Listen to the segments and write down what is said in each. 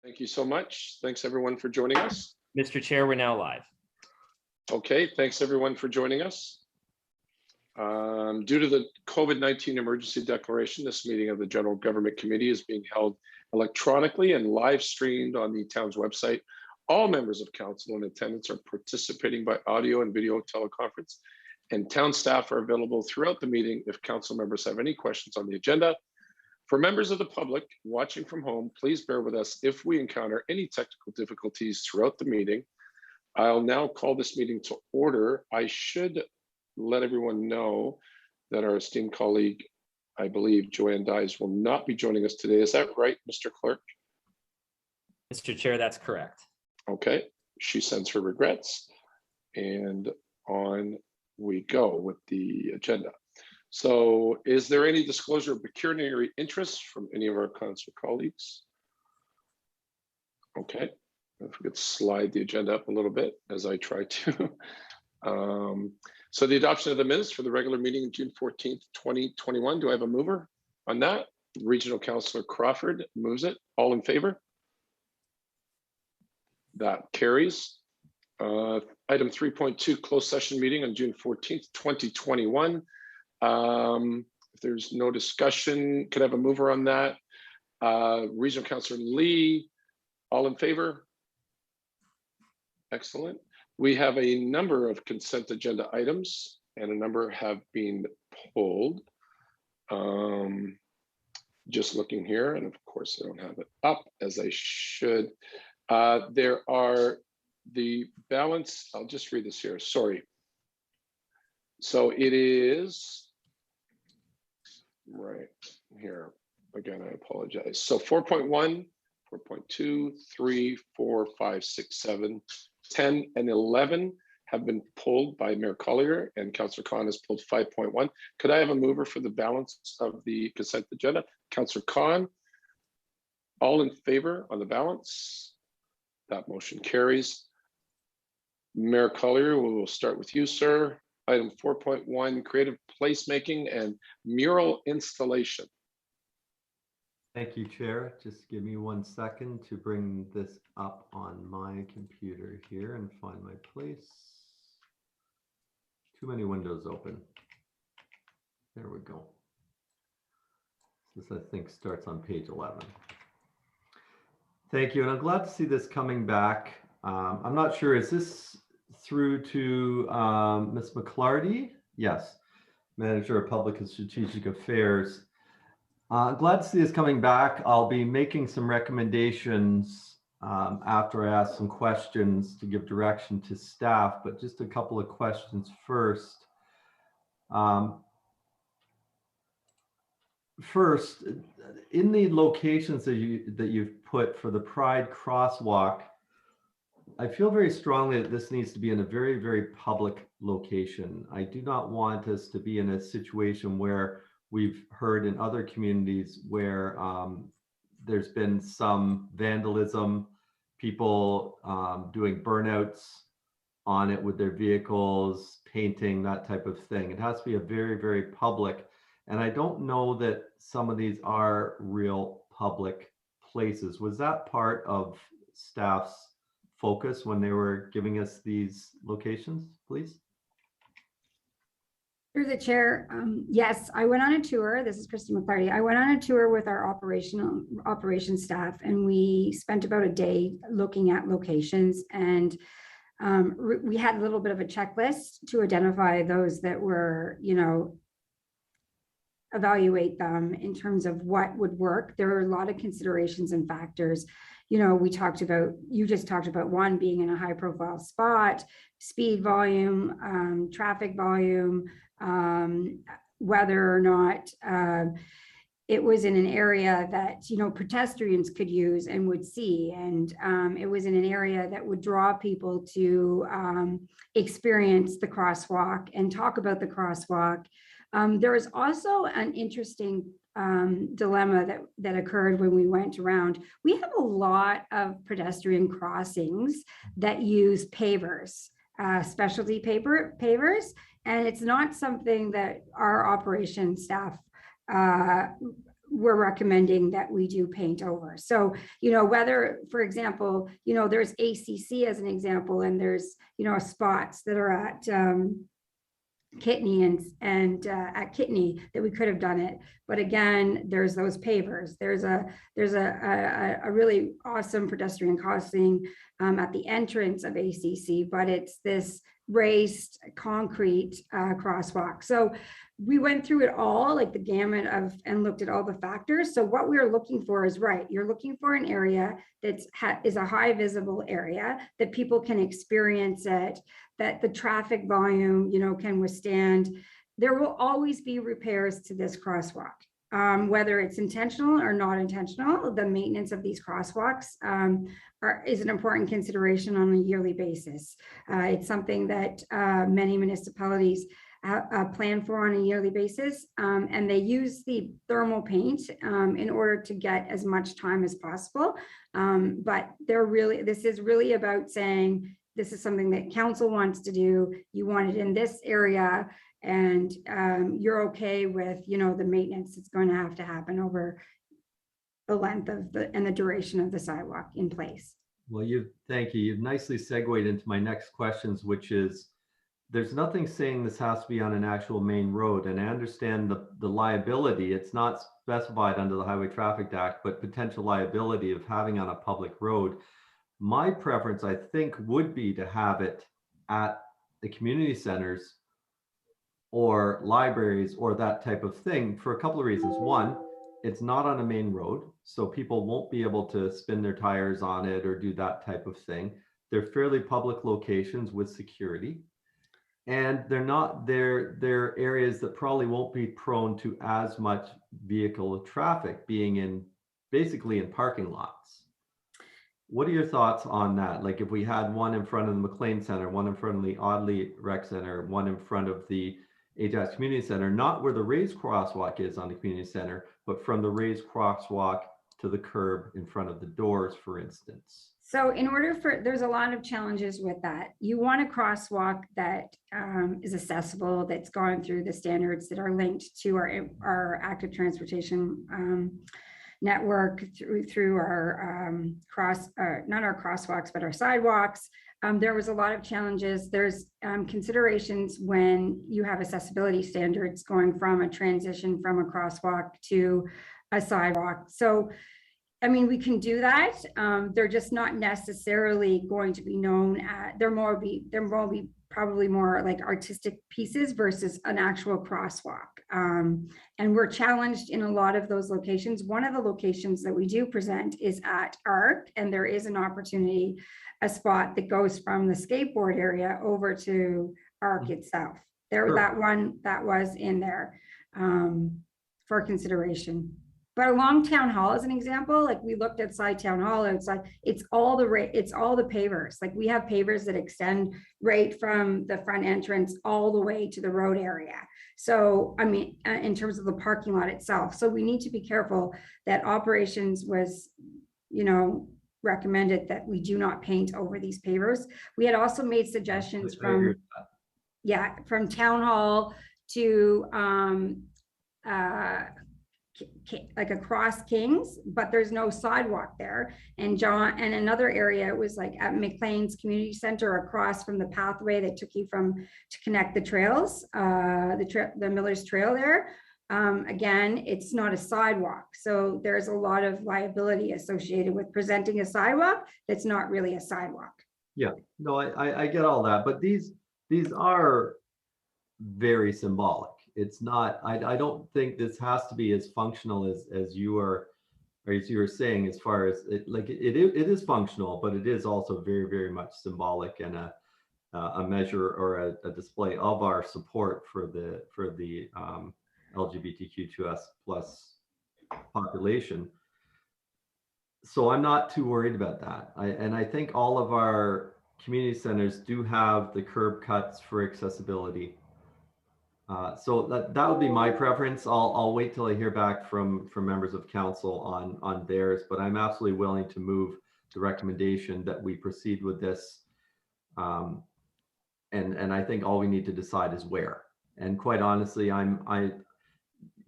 Thank you so much. Thanks everyone for joining us. Mr. Chair, we're now live. Okay, thanks everyone for joining us. Due to the COVID-19 emergency declaration, this meeting of the General Government Committee is being held electronically and live streamed on the town's website. All members of council in attendance are participating by audio and video teleconference, and town staff are available throughout the meeting if council members have any questions on the agenda. For members of the public watching from home, please bear with us if we encounter any technical difficulties throughout the meeting. I'll now call this meeting to order. I should let everyone know that our esteemed colleague, I believe Joanne Dyes, will not be joining us today. Is that right, Mr. Clerk? Mr. Chair, that's correct. Okay, she sends her regrets, and on we go with the agenda. So is there any disclosure of pecuniary interest from any of our council colleagues? Okay, if we could slide the agenda up a little bit as I try to. So the adoption of the minutes for the regular meeting of June 14th, 2021. Do I have a mover on that? Regional Councillor Crawford moves it. All in favor? That carries. Item 3.2, closed session meeting on June 14th, 2021. If there's no discussion, could I have a mover on that? Regional Councillor Lee, all in favor? Excellent. We have a number of consent agenda items and a number have been pulled. Just looking here, and of course I don't have it up as I should. There are the balance, I'll just read this here, sorry. So it is, right here, again, I apologize. So 4.1, 4.2, 3, 4, 5, 6, 7, 10, and 11 have been pulled by Mayor Collier, and Councillor Khan has pulled 5.1. Could I have a mover for the balance of the consent agenda? Councillor Khan, all in favor on the balance? That motion carries. Mayor Collier, we will start with you, sir. Item 4.1, creative placemaking and mural installation. Thank you, Chair. Just give me 1 second to bring this up on my computer here and find my place. Too many windows open. There we go. This, I think, starts on page 11. Thank you, and I'm glad to see this coming back. I'm not sure, is this through to Ms. McClarty? Yes, Manager of Public and Strategic Affairs. Glad to see this coming back. I'll be making some recommendations after I ask some questions to give direction to staff, but just a couple of questions first. First, in the locations that you've put for the Pride Crosswalk, I feel very strongly that this needs to be in a very, very public location. I do not want us to be in a situation where we've heard in other communities where there's been some vandalism, people doing burnouts on it with their vehicles, painting, that type of thing. It has to be a very, very public. And I don't know that some of these are real public places. Was that part of staff's focus when they were giving us these locations, please? Through the chair, yes, I went on a tour. This is Christy McClarty. I went on a tour with our operations staff, and we spent about a day looking at locations, and we had a little bit of a checklist to identify those that were, you know, evaluate them in terms of what would work. There are a lot of considerations and factors. You know, we talked about, you just talked about one being in a high profile spot, speed volume, traffic volume, whether or not it was in an area that, you know, pedestrians could use and would see. And it was in an area that would draw people to experience the crosswalk and talk about the crosswalk. There was also an interesting dilemma that occurred when we went around. We have a lot of pedestrian crossings that use pavers, specialty pavers, and it's not something that our operations staff we're recommending that we do paint over. So, whether, for example, there's ACC as an example, and there's, spots that are at Kitney and at Kitney that we could have done it. But again, there's those pavers. There's a really awesome pedestrian crossing at the entrance of ACC, but it's this raised concrete crosswalk. So we went through it all, like the gamut of, and looked at all the factors. So what we're looking for is right. You're looking for an area that's is a high visible area that people can experience it, that the traffic volume, can withstand. There will always be repairs to this crosswalk, whether it's intentional or not intentional. The maintenance of these crosswalks is an important consideration on a yearly basis. It's something that many municipalities plan for on a yearly basis, and they use the thermal paint in order to get as much time as possible. But this is really about saying, this is something that council wants to do. You want it in this area, and you're okay with, the maintenance that's going to have to happen over the length of and the duration of the sidewalk in place. Well, thank you. You've nicely segued into my next questions, which is, there's nothing saying this has to be on an actual main road. And I understand the liability. It's not specified under the Highway Traffic Act, but potential liability of having on a public road. My preference, I think, would be to have it at the community centers or libraries or that type of thing for a couple of reasons. One, it's not on a main road, so people won't be able to spin their tires on it or do that type of thing. They're fairly public locations with security, and they're areas that probably won't be prone to as much vehicle traffic, being basically in parking lots. What are your thoughts on that? Like, if we had one in front of the McLean Center, one in front of the Audley Rec Center, one in front of the Ajax Community Center, not where the raised crosswalk is on the community center, but from the raised crosswalk to the curb in front of the doors, for instance. So there's a lot of challenges with that. You want a crosswalk that is accessible, that's going through the standards that are linked to our active transportation network through our not our crosswalks, but our sidewalks. There was a lot of challenges. There's considerations when you have accessibility standards going from a transition from a crosswalk to a sidewalk. So, I mean, we can do that. They're just not necessarily going to be known at, there will be probably more like artistic pieces versus an actual crosswalk. And we're challenged in a lot of those locations. One of the locations that we do present is at ARC, and there is an opportunity, a spot that goes from the skateboard area over to ARC itself. Sure. That was in there for consideration. But along Town Hall, as an example, like we looked at side Town Hall, and it's all the pavers. Like we have pavers that extend right from the front entrance all the way to the road area. So, I mean, in terms of the parking lot itself. So we need to be careful that operations was, recommended that we do not paint over these pavers. We had also made suggestions from Town Hall to like across Kings, but there's no sidewalk there. And another area was like at McLean's Community Center, across from the pathway that took you to connect the trails, the Miller's Trail there. Again, it's not a sidewalk. So there's a lot of liability associated with presenting a sidewalk that's not really a sidewalk. Yeah, no, I get all that, but these are very symbolic. It's not, I don't think this has to be as functional as you were saying, as far as it is functional, but it is also very, very much symbolic and a measure or a display of our support for the LGBTQ2S plus population. So I'm not too worried about that. I think all of our community centers do have the curb cuts for accessibility. So that would be my preference. I'll wait till I hear back from members of council on theirs, but I'm absolutely willing to move the recommendation that we proceed with this. And I think all we need to decide is where. And quite honestly,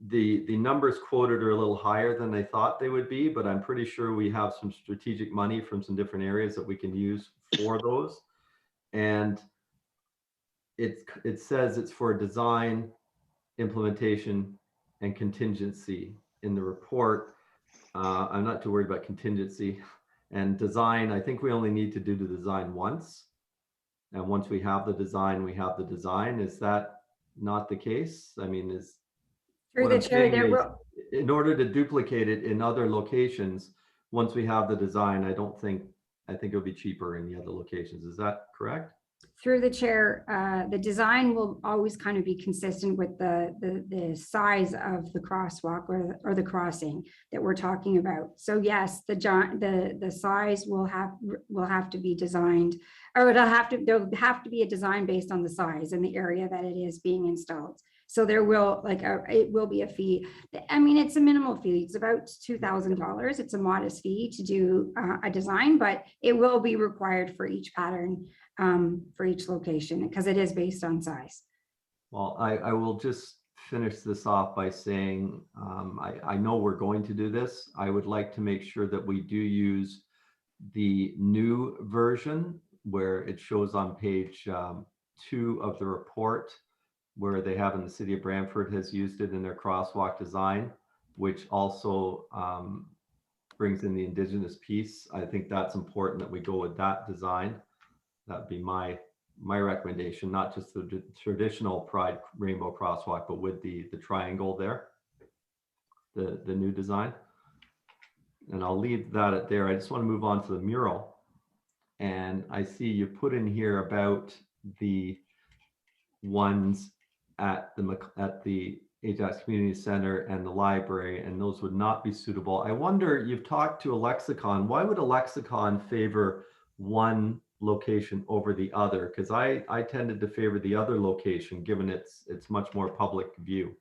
the numbers quoted are a little higher than I thought they would be, but I'm pretty sure we have some strategic money from some different areas that we can use for those. And it says it's for design, implementation, and contingency in the report. I'm not too worried about contingency. And design, I think we only need to do the design once. And once we have the design, we have the design. Is that not the case? I mean, Through what the I'm chair, saying there is, will, in order to duplicate it in other locations, once we have the design, I think it'll be cheaper in the other locations. Is that correct? through the chair, the design will always kind of be consistent with the size of the crosswalk or the crossing that we're talking about. So yes, the size will have to be designed, or there'll have to be a design based on the size and the area that it is being installed. So there will it will be a fee. I mean, it's a minimal fee. It's about $2,000. It's a modest fee to do a design, but it will be required for each pattern, for each location, because it is based on size. Well, I will just finish this off by saying, I know we're going to do this. I would like to make sure that we do use the new version where it shows on page 2 of the report, where they have in the city of Brantford has used it in their crosswalk design, which also brings in the Indigenous piece. I think that's important that we go with that design. That'd be my recommendation, not just the traditional Pride rainbow crosswalk, but with the triangle there, the new design. And I'll leave that at there. I just want to move on to the mural. And I see you put in here about the ones at the Ajax Community Center and the library, and those would not be suitable. I wonder, you've talked to a lexicon. Why would a lexicon favor one location over the other? Because I tended to favor the other location, given it's much more public view.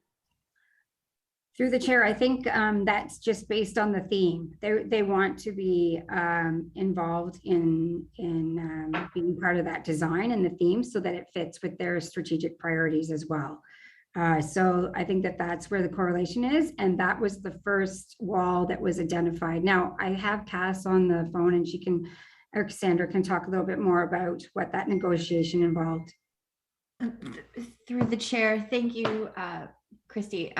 Through the chair, I think that's just based on the theme. They want to be involved in being part of that design and the theme, so that it fits with their strategic priorities as well. So I think that's where the correlation is, and that was the first wall that was identified. Now I have Cass on the phone, and she can, or Sandra can talk a little bit more about what that negotiation involved. Through the chair, thank you, Christy.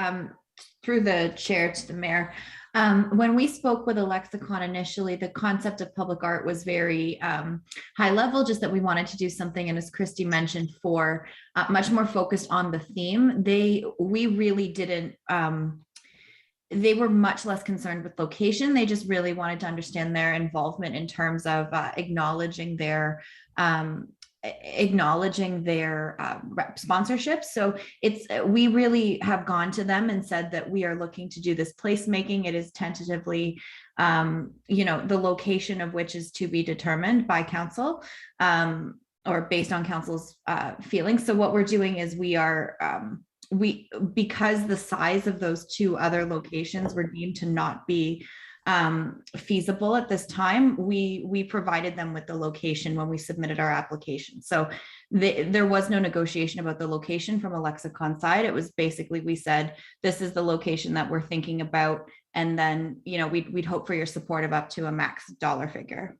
Through the chair to the mayor. When we spoke with a lexicon initially, the concept of public art was very high level, just that we wanted to do something, and as Christy mentioned, for much more focused on the theme. We really didn't, they were much less concerned with location. They just really wanted to understand their involvement in terms of acknowledging their sponsorship. So we really have gone to them and said that we are looking to do this placemaking. It is tentatively, the location of which is to be determined by council, or based on council's feelings. So what we're doing is because the size of those two other locations were deemed to not be feasible at this time, we provided them with the location when we submitted our application. So there was no negotiation about the location from a lexicon side. It was basically, we said, this is the location that we're thinking about, and then we'd hope for your support of up to a max dollar figure.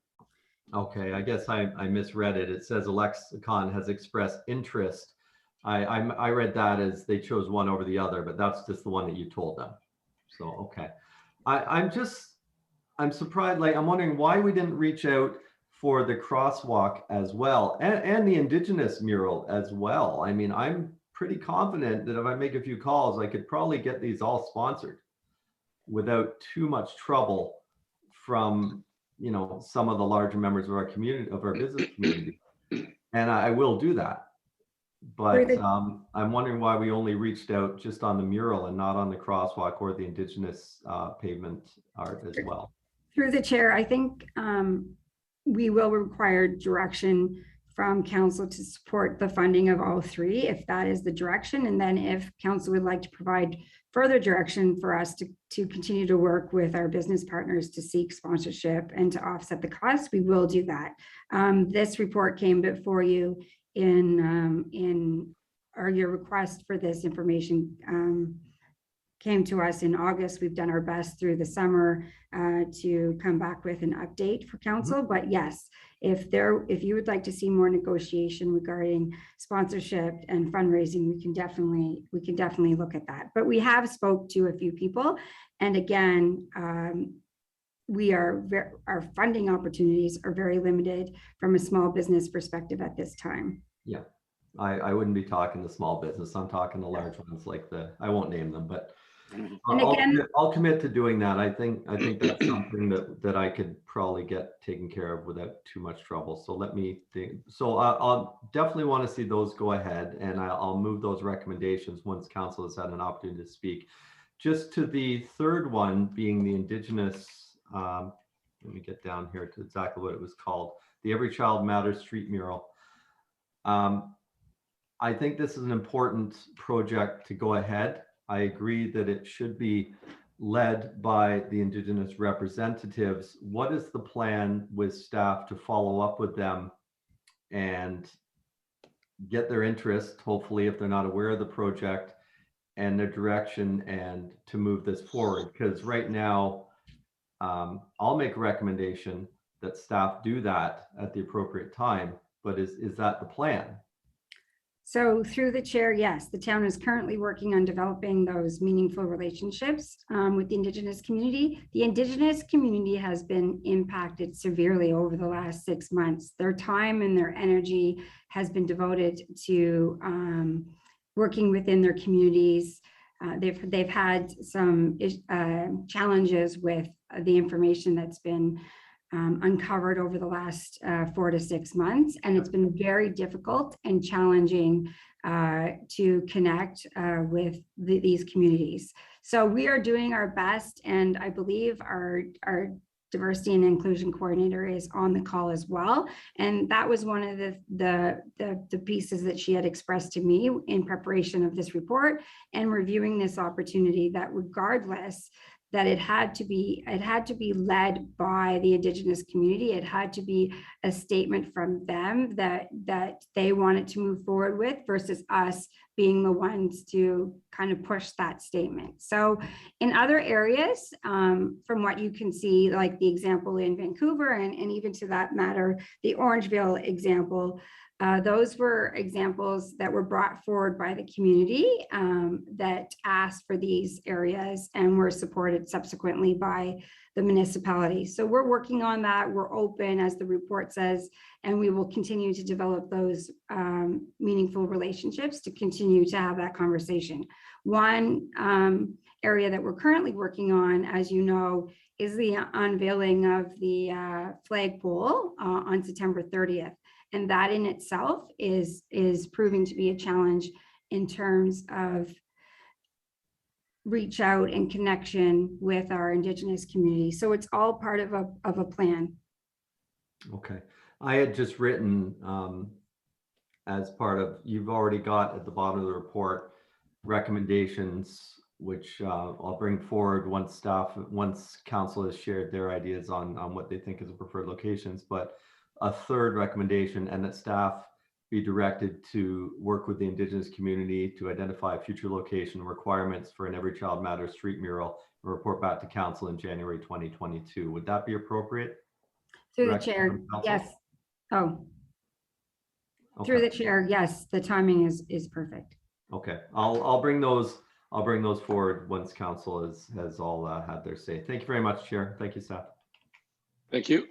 Okay, I guess I misread it. It says a lexicon has expressed interest. I read that as they chose one over the other, but that's just the one that you told them. So okay, I'm surprised. Like, I'm wondering why we didn't reach out for the crosswalk as well, and the Indigenous mural as well. I mean, I'm pretty confident that if I make a few calls, I could probably get these all sponsored without too much trouble from some of the larger members of our community, of our business community. And I will do that. But I'm wondering why we only reached out just on the mural and not on the crosswalk or the Indigenous pavement art as well. Through the chair, I think we will require direction from council to support the funding of all three, if that is the direction. And then if council would like to provide further direction for us to continue to work with our business partners to seek sponsorship and to offset the cost, we will do that. This report came before you your request for this information came to us in August. We've done our best through the summer to come back with an update for council. But yes, if you would like to see more negotiation regarding sponsorship and fundraising, we can definitely look at that. But we have spoke to a few people, and again, our funding opportunities are very limited from a small business perspective at this time. Yeah, I wouldn't be talking to small business. I'm talking to large ones like I won't name them, but And again, I'll commit to doing that. I think that's something that I could probably get taken care of without too much trouble. So let me think. So I'll definitely want to see those go ahead, and I'll move those recommendations once council has had an opportunity to speak. Just to the third one being the Indigenous, let me get down here to exactly what it was called, the Every Child Matters street mural. I think this is an important project to go ahead. I agree that it should be led by the Indigenous representatives. What is the plan with staff to follow up with them and get their interest, hopefully, if they're not aware of the project, and their direction, and to move this forward? Because right now, I'll make a recommendation that staff do that at the appropriate time, but is that the plan? So through the chair, yes, the town is currently working on developing those meaningful relationships with the Indigenous community. The Indigenous community has been impacted severely over the last 6 months. Their time and their energy has been devoted to working within their communities. They've had some challenges with the information that's been uncovered over the last 4 to 6 months. And it's been very difficult and challenging to connect with these communities. So we are doing our best, and I believe our diversity and inclusion coordinator is on the call as well. And that was one of the pieces that she had expressed to me in preparation of this report and reviewing this opportunity, that regardless, that it had to be led by the Indigenous community. It had to be a statement from them that they wanted to move forward with, versus us being the ones to kind of push that statement. So in other areas, from what you can see, like the example in Vancouver, and even to that matter, the Orangeville example, those were examples that were brought forward by the community that asked for these areas and were supported subsequently by the municipality. So we're working on that. We're open, as the report says, and we will continue to develop those meaningful relationships to continue to have that conversation. One area that we're currently working on, as you know, is the unveiling of the flagpole on September 30th. And that in itself is proving to be a challenge in terms of reach out and connection with our Indigenous community. So it's all part of a plan. Okay. I had just written as part of, you've already got at the bottom of the report, recommendations, which I'll bring forward once council has shared their ideas on what they think is the preferred locations. But a third recommendation, and that staff be directed to work with the Indigenous community to identify future location requirements for an Every Child Matters street mural and report back to council in January 2022. Would that be appropriate? Through the chair, yes. Oh, okay. Through the chair, yes. The timing is perfect. Okay, I'll bring those forward once council has all had their say. Thank you very much, Chair. Thank you, staff. Thank you,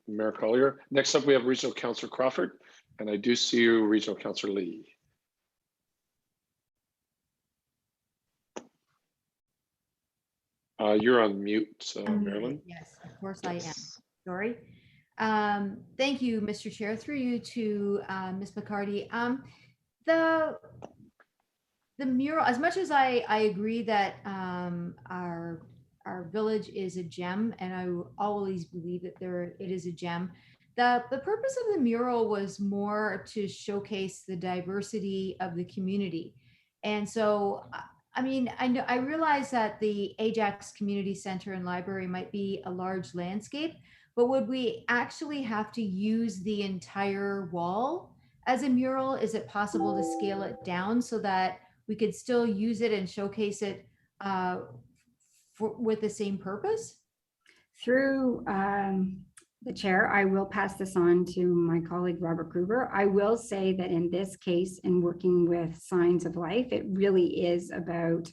Mayor Collier. Next up, we have Regional Councillor Crawford, and I do see you, Regional Councillor Lee. You're on mute, Marilyn. Yes, of course I am. Sorry. Thank you, Mr. Chair. Through you to Ms. McCarty. The mural, as much as I agree that our village is a gem, and I will always believe that it is a gem. The purpose of the mural was more to showcase the diversity of the community. And so, I mean, I realize that the Ajax Community Center and Library might be a large landscape, but would we actually have to use the entire wall as a mural? Is it possible to scale it down so that we could still use it and showcase it with the same purpose? Through the chair, I will pass this on to my colleague, Robert Gruber. I will say that in this case, in working with Signs of Life, it really is about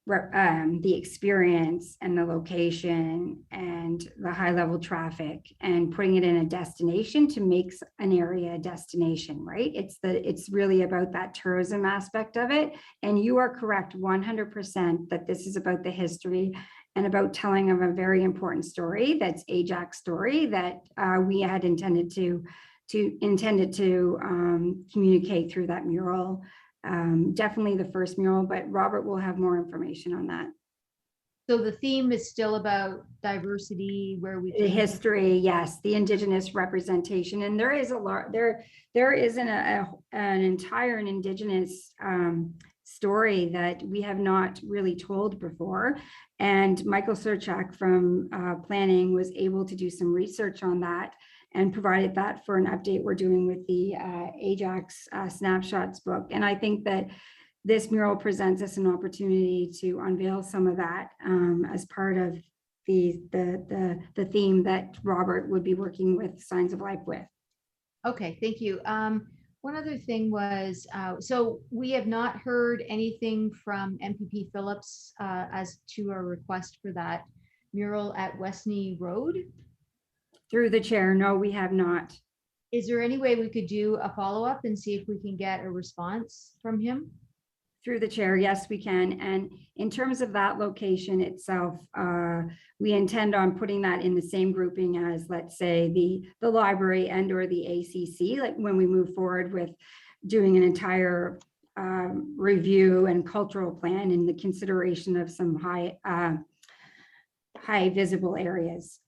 the experience and the location and the high level traffic and putting it in a destination to make an area a destination, right? It's really about that tourism aspect of it. And you are correct 100% that this is about the history and about telling of a very important story. That's Ajax's story that we had intended to communicate through that mural. Definitely the first mural, but Robert will have more information on that. So the theme is still about diversity, where we The history, yes, the Indigenous representation, and there is a lot. There isn't an entire Indigenous story that we have not really told before. And Michael Surchak from planning was able to do some research on that and provided that for an update we're doing with the Ajax snapshots book. And I think that this mural presents us an opportunity to unveil some of that as part of the theme that Robert would be working with Signs of Life with. Okay, thank you. One other thing was, so we have not heard anything from MPP Phillips as to a request for that mural at Westney Road. Through the chair, no, we have not. Is there any way we could do a follow-up and see if we can get a response from him? Through the chair, yes, we can. And in terms of that location itself, we intend on putting that in the same grouping as, let's say, the library and or the ACC, like when we move forward with doing an entire review and cultural plan in the consideration of some high visible areas.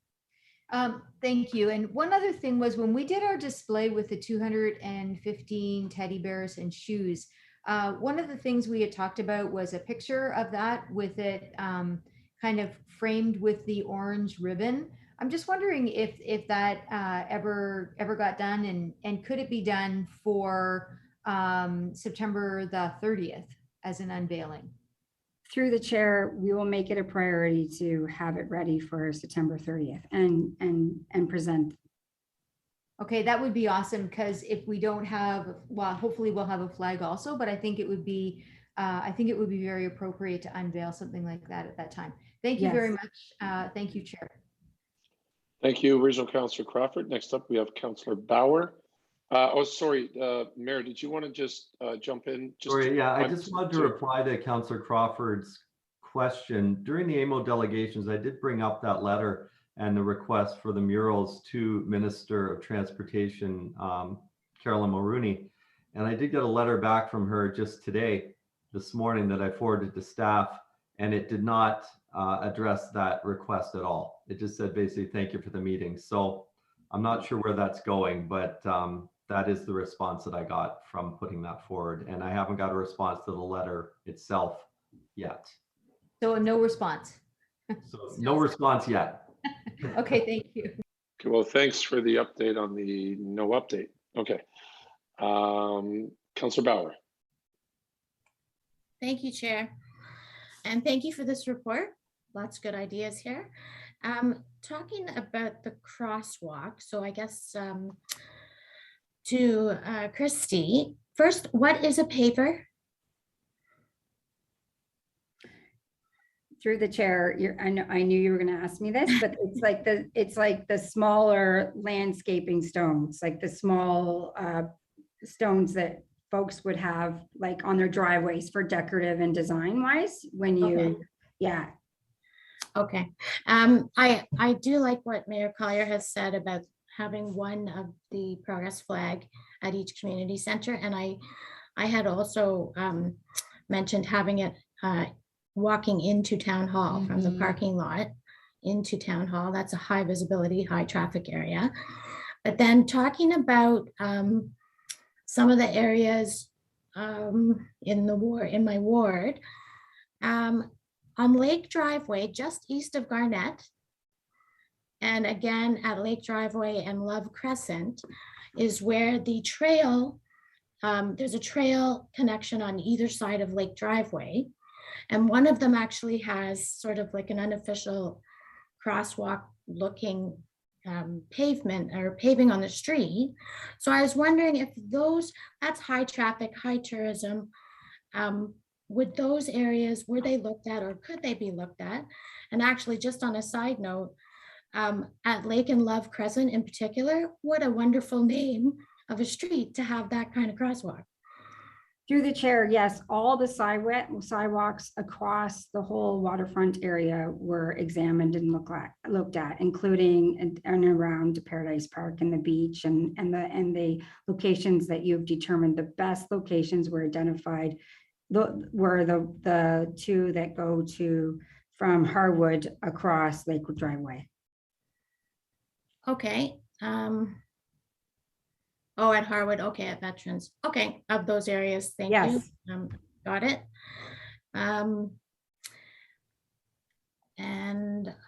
Thank you. And one other thing was when we did our display with the 215 teddy bears and shoes, one of the things we had talked about was a picture of that with it kind of framed with the orange ribbon. I'm just wondering if that ever got done, and could it be done for September the 30th as an unveiling? Through the chair, we will make it a priority to have it ready for September 30th and present. Okay, that would be awesome, because if we don't have, well, hopefully we'll have a flag also, but I think it would be very appropriate to unveil something like that at that time. Thank you Yes. very much. Thank you, Chair. Thank you, Original Councillor Crawford. Next up, we have Councillor Bauer. Oh, sorry, Mayor, did you want to just jump in? Sorry, yeah, I just wanted to reply to Councillor Crawford's question. During the AMO delegations, I did bring up that letter and the request for the murals to Minister of Transportation, Carolyn Mulroney. And I did get a letter back from her just today, this morning, that I forwarded to staff, and it did not address that request at all. It just said basically, thank you for the meeting. So I'm not sure where that's going, but that is the response that I got from putting that forward. And I haven't got a response to the letter itself yet. So no response. So no response yet. Okay, thank you. Okay, well, thanks for the update on the no update. Okay. Councillor Bauer. Thank you, Chair. And thank you for this report. Lots of good ideas here. Talking about the crosswalk, so I guess to Christy, first, what is a paver? Through the chair, I knew you were going to ask me this, but it's like the smaller landscaping stones, like the small stones that folks would have like on their driveways for decorative and design wise when you, Okay. Yeah. Okay. I do like what Mayor Collier has said about having one of the progress flag at each community center. And I had also mentioned having it walking into town hall from the parking lot into town hall. That's a high visibility, high traffic area. But then talking about some of the areas in my ward, on Lake Driveway, just east of Garnett, and again at Lake Driveway and Love Crescent, is where the trail, there's a trail connection on either side of Lake Driveway. And one of them actually has sort of like an unofficial crosswalk looking pavement or paving on the street. So I was wondering if that's high traffic, high tourism. Would those areas, were they looked at or could they be looked at? And actually, just on a side note, at Lake and Love Crescent in particular, what a wonderful name of a street to have that kind of crosswalk. Through the chair, yes, all the sidewalks across the whole waterfront area were examined and looked at, including and around Paradise Park and the beach and the locations that you've determined the best locations were identified. Were the two that go from Harwood across Lakewood Driveway. Okay. Oh, at Harwood. Okay, at Veterans. Okay, of those areas. Thank you. Got it. And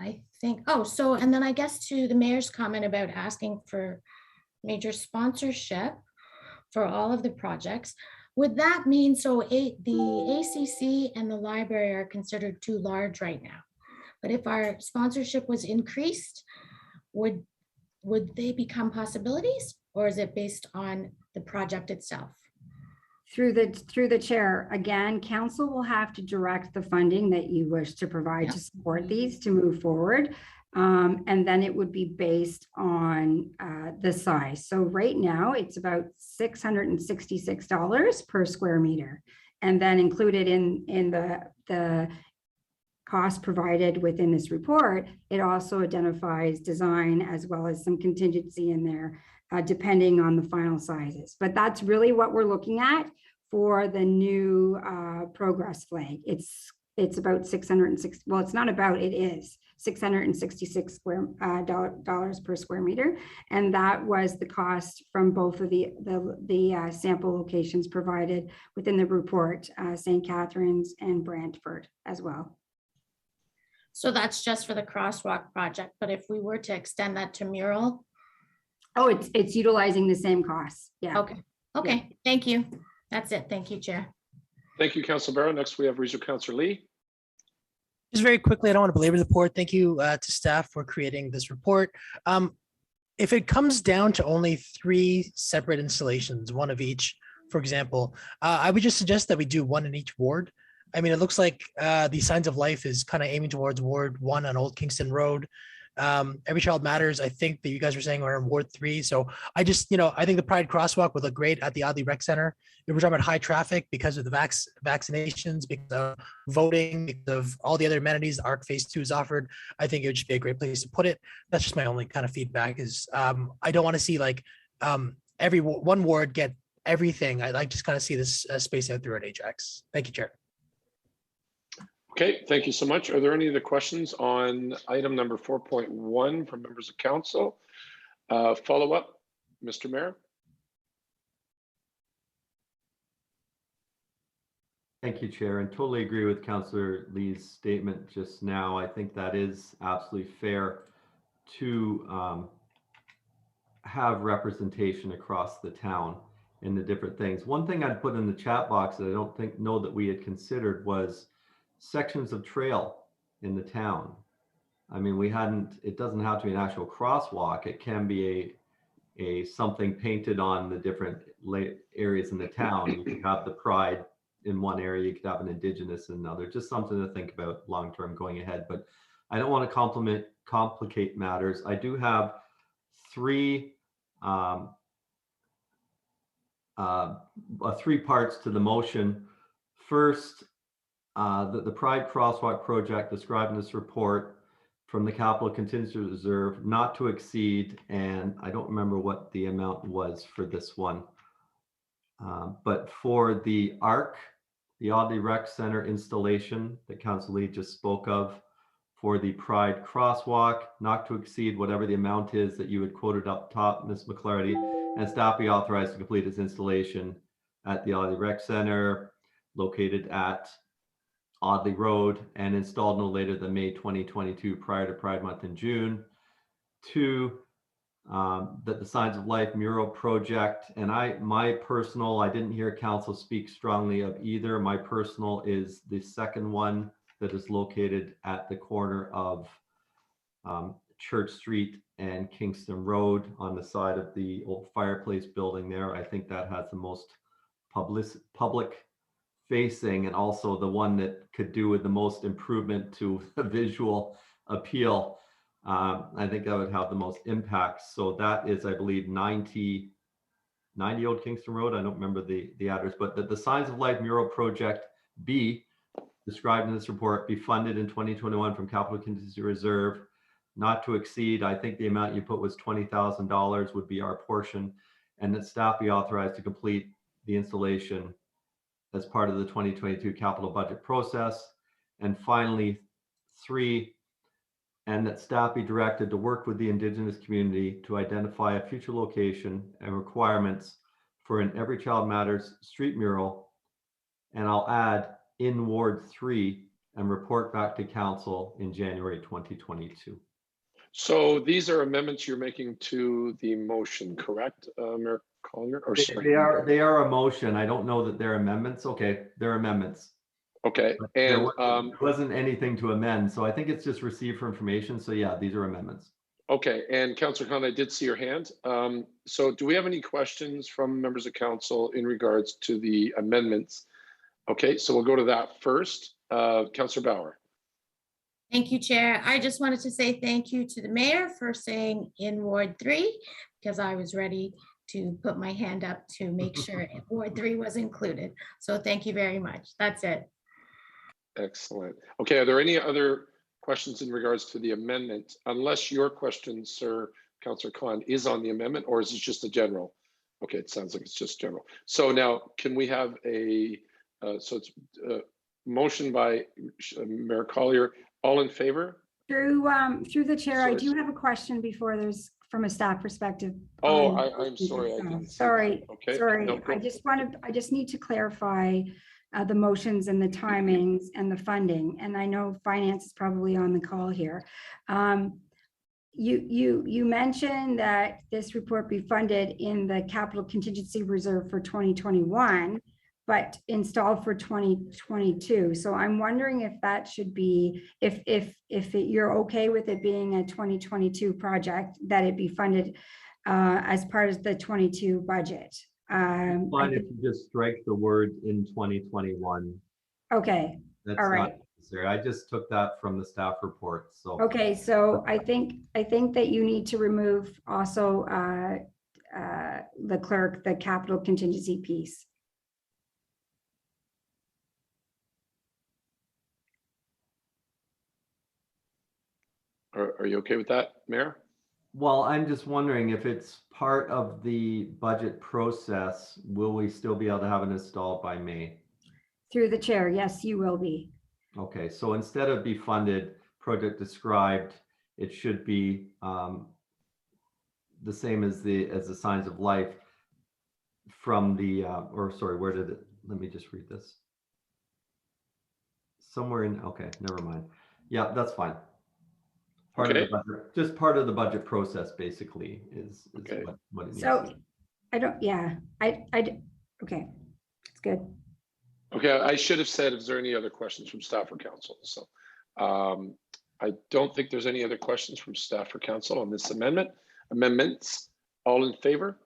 I think, and then I guess to the mayor's comment about asking for major sponsorship for all of the projects, would that mean, the ACC and the library are considered too large right now, but if our sponsorship was increased, would they become possibilities, or is it based on the project itself? Through the chair, again, council will have to direct the funding that you wish to provide to support these to move forward. And then it would be based on the size. So right now it's about $666 per square meter. And then included in the cost provided within this report, it also identifies design as well as some contingency in there, depending on the final sizes. But that's really what we're looking at for the new progress flag. It's about 660. Well, it's not about. It is $666 dollars per square meter, and that was the cost from both of the sample locations provided within the report, St. Catharines and Brantford as well. So that's just for the crosswalk project, but if we were to extend that to Mural? Oh, it's utilizing the same costs. Yeah. Okay. Yeah. Thank you. That's it. Thank you, Chair. Thank you, Councilor Bauer. Next, we have Regional Councillor Lee. Just very quickly, I don't want to belabor the report. Thank you to staff for creating this report. If it comes down to only 3 separate installations, one of each, for example, I would just suggest that we do one in each ward. I mean, it looks like the Signs of Life is kind of aiming towards Ward 1 on Old Kingston Road. Every Child Matters, I think that you guys were saying are in Ward 3. So I just, I think the Pride Crosswalk would look great at the Audley Rec Center. If we're talking about high traffic because of the vaccinations, because of voting, because of all the other amenities ARC Phase 2 is offered, I think it would just be a great place to put it. That's just my only kind of feedback is I don't want to see like every one ward get everything. I like just kind of see this space out through at Ajax. Thank you, Chair. Okay, thank you so much. Are there any other questions on item number 4.1 from members of council? Follow up, Mr. Mayor. Thank you, Chair, and totally agree with Councillor Lee's statement just now. I think that is absolutely fair to have representation across the town in the different things. One thing I'd put in the chat box that I don't know that we had considered was sections of trail in the town. I mean, it doesn't have to be an actual crosswalk. It can be a something painted on the different areas in the town. You could have the Pride in one area, you could have an Indigenous in another, just something to think about long-term going ahead. But I don't want to complicate matters. I do have 3 parts to the motion. First, the Pride Crosswalk project described in this report from the Capital Contingency Reserve not to exceed, and I don't remember what the amount was for this one, but for the ARC, the Audley Rec Center installation that Councillor Lee just spoke of, for the Pride Crosswalk, not to exceed whatever the amount is that you had quoted up top, Ms. McClarty, and staff be authorized to complete its installation at the Audley Rec Center, located at Audley Road, and installed no later than May 2022, prior to Pride Month in June. 2, that the Signs of Life mural project, and I didn't hear council speak strongly of either. My personal is the second one that is located at the corner of Church Street and Kingston Road on the side of the old fireplace building there. I think that has the most public facing, and also the one that could do with the most improvement to the visual appeal. I think that would have the most impact. So that is, I believe, 90 Old Kingston Road. I don't remember the address, but the Signs of Life mural project B, described in this report, be funded in 2021 from Capital Contingency Reserve, not to exceed, I think the amount you put was $20,000 would be our portion, and that staff be authorized to complete the installation as part of the 2022 capital budget process. And finally, 3, and that staff be directed to work with the Indigenous community to identify a future location and requirements for an Every Child Matters street mural. And I'll add in Ward 3 and report back to council in January 2022. So these are amendments you're making to the motion, correct, Mayor Collier? Or sorry. They are a motion. I don't know that they're amendments. Okay, they're amendments. Okay, But and there wasn't anything to amend, so I think it's just received for information. So yeah, these are amendments. okay, and Councillor Khan, I did see your hand. So do we have any questions from members of council in regards to the amendments? Okay, so we'll go to that first. Councillor Bauer. Thank you, Chair. I just wanted to say thank you to the mayor for saying in Ward 3, because I was ready to put my hand up to make sure Ward 3 was included. So thank you very much. That's it. Excellent. Okay, are there any other questions in regards to the amendment? Unless your question, sir, Councillor Khan, is on the amendment, or is it just a general? Okay, it sounds like it's just general. So now, can we have a, so it's motion by Mayor Collier. All in favor? Through the chair, I Sorry. do have a question before there's, from a staff perspective. Oh, I'm sorry. I didn't see Sorry, that. Okay. sorry. No, go. I just need to clarify the motions and the timings and the funding. And I know finance is probably on the call here. You mentioned that this report be funded in the capital contingency reserve for 2021, but installed for 2022. So I'm wondering if that should be, you're okay with it being a 2022 project, that it be funded as part of the 22 budget. Fine if you just strike the word in 2021. Okay, That's all right. not necessary. I just took that from the staff report. So Okay, so I think that you need to remove also the clerk, the capital contingency piece. Are you okay with that, Mayor? well, I'm just wondering if it's part of the budget process, will we still be able to have it installed by May? Through the chair, yes, you will be. Okay, so instead of be funded, project described, it should be the same as the Signs of Life from the, or sorry, where did it, let me just read this. Somewhere in, okay, never mind. Yeah, that's fine. Part of the budget, just part of the budget process basically is Okay. what it needs. So to be. I don't, yeah, okay, it's good. Okay, I should have said, is there any other questions from staff or council? So I don't think there's any other questions from staff or council on this amendments. All in favor?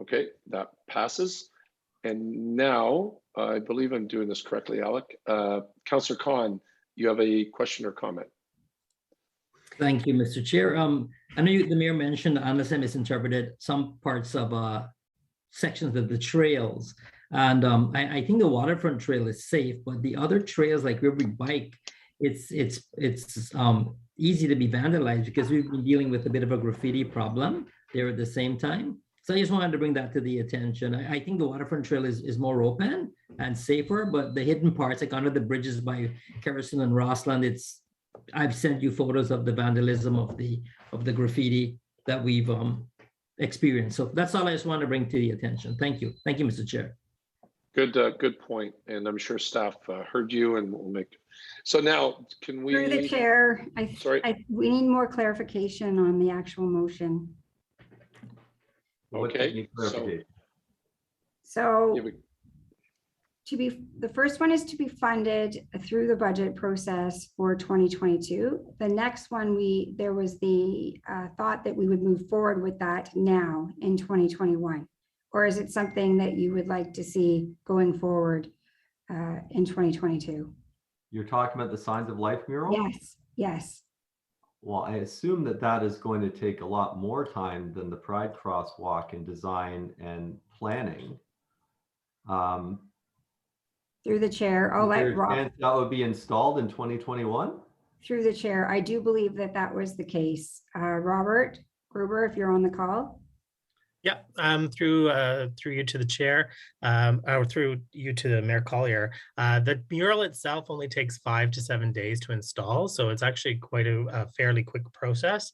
Okay, that passes. And now, I believe I'm doing this correctly, Alec. Councillor Khan, you have a question or comment? Thank you, Mr. Chair. I know the mayor mentioned, unless I misinterpreted, some parts of sections of the trails. And I think the Waterfront trail is safe, but the other trails like River Bike, it's easy to be vandalized because we've been dealing with a bit of a graffiti problem there at the same time. So I just wanted to bring that to the attention. I think the Waterfront trail is more open and safer, but the hidden parts, like under the bridges by Kerrison and Rossland, I've sent you photos of the vandalism of the graffiti that we've experienced. So that's all I just wanted to bring to the attention. Thank you, Mr. Chair. Good point. And I'm sure staff heard you and will make So now, can Through the we, chair, Sorry. we need more clarification on the actual motion. What Okay, technique so- clarification? So yeah, we- the first one is to be funded through the budget process for 2022. The next one, there was the thought that we would move forward with that now in 2021. Or is it something that you would like to see going forward in 2022? You're talking about the Signs of Life mural? Yes, yes. Well, I assume that that is going to take a lot more time than the Pride Crosswalk in design and planning. Through the chair, I'll Is there let a Rob, chance that would be installed in 2021? through the chair, I do believe that that was the case. Robert Gruber, if you're on the call. Yeah, through you to the chair, or through you to the Mayor Collier. The mural itself only takes 5 to 7 days to install, so it's actually quite a fairly quick process.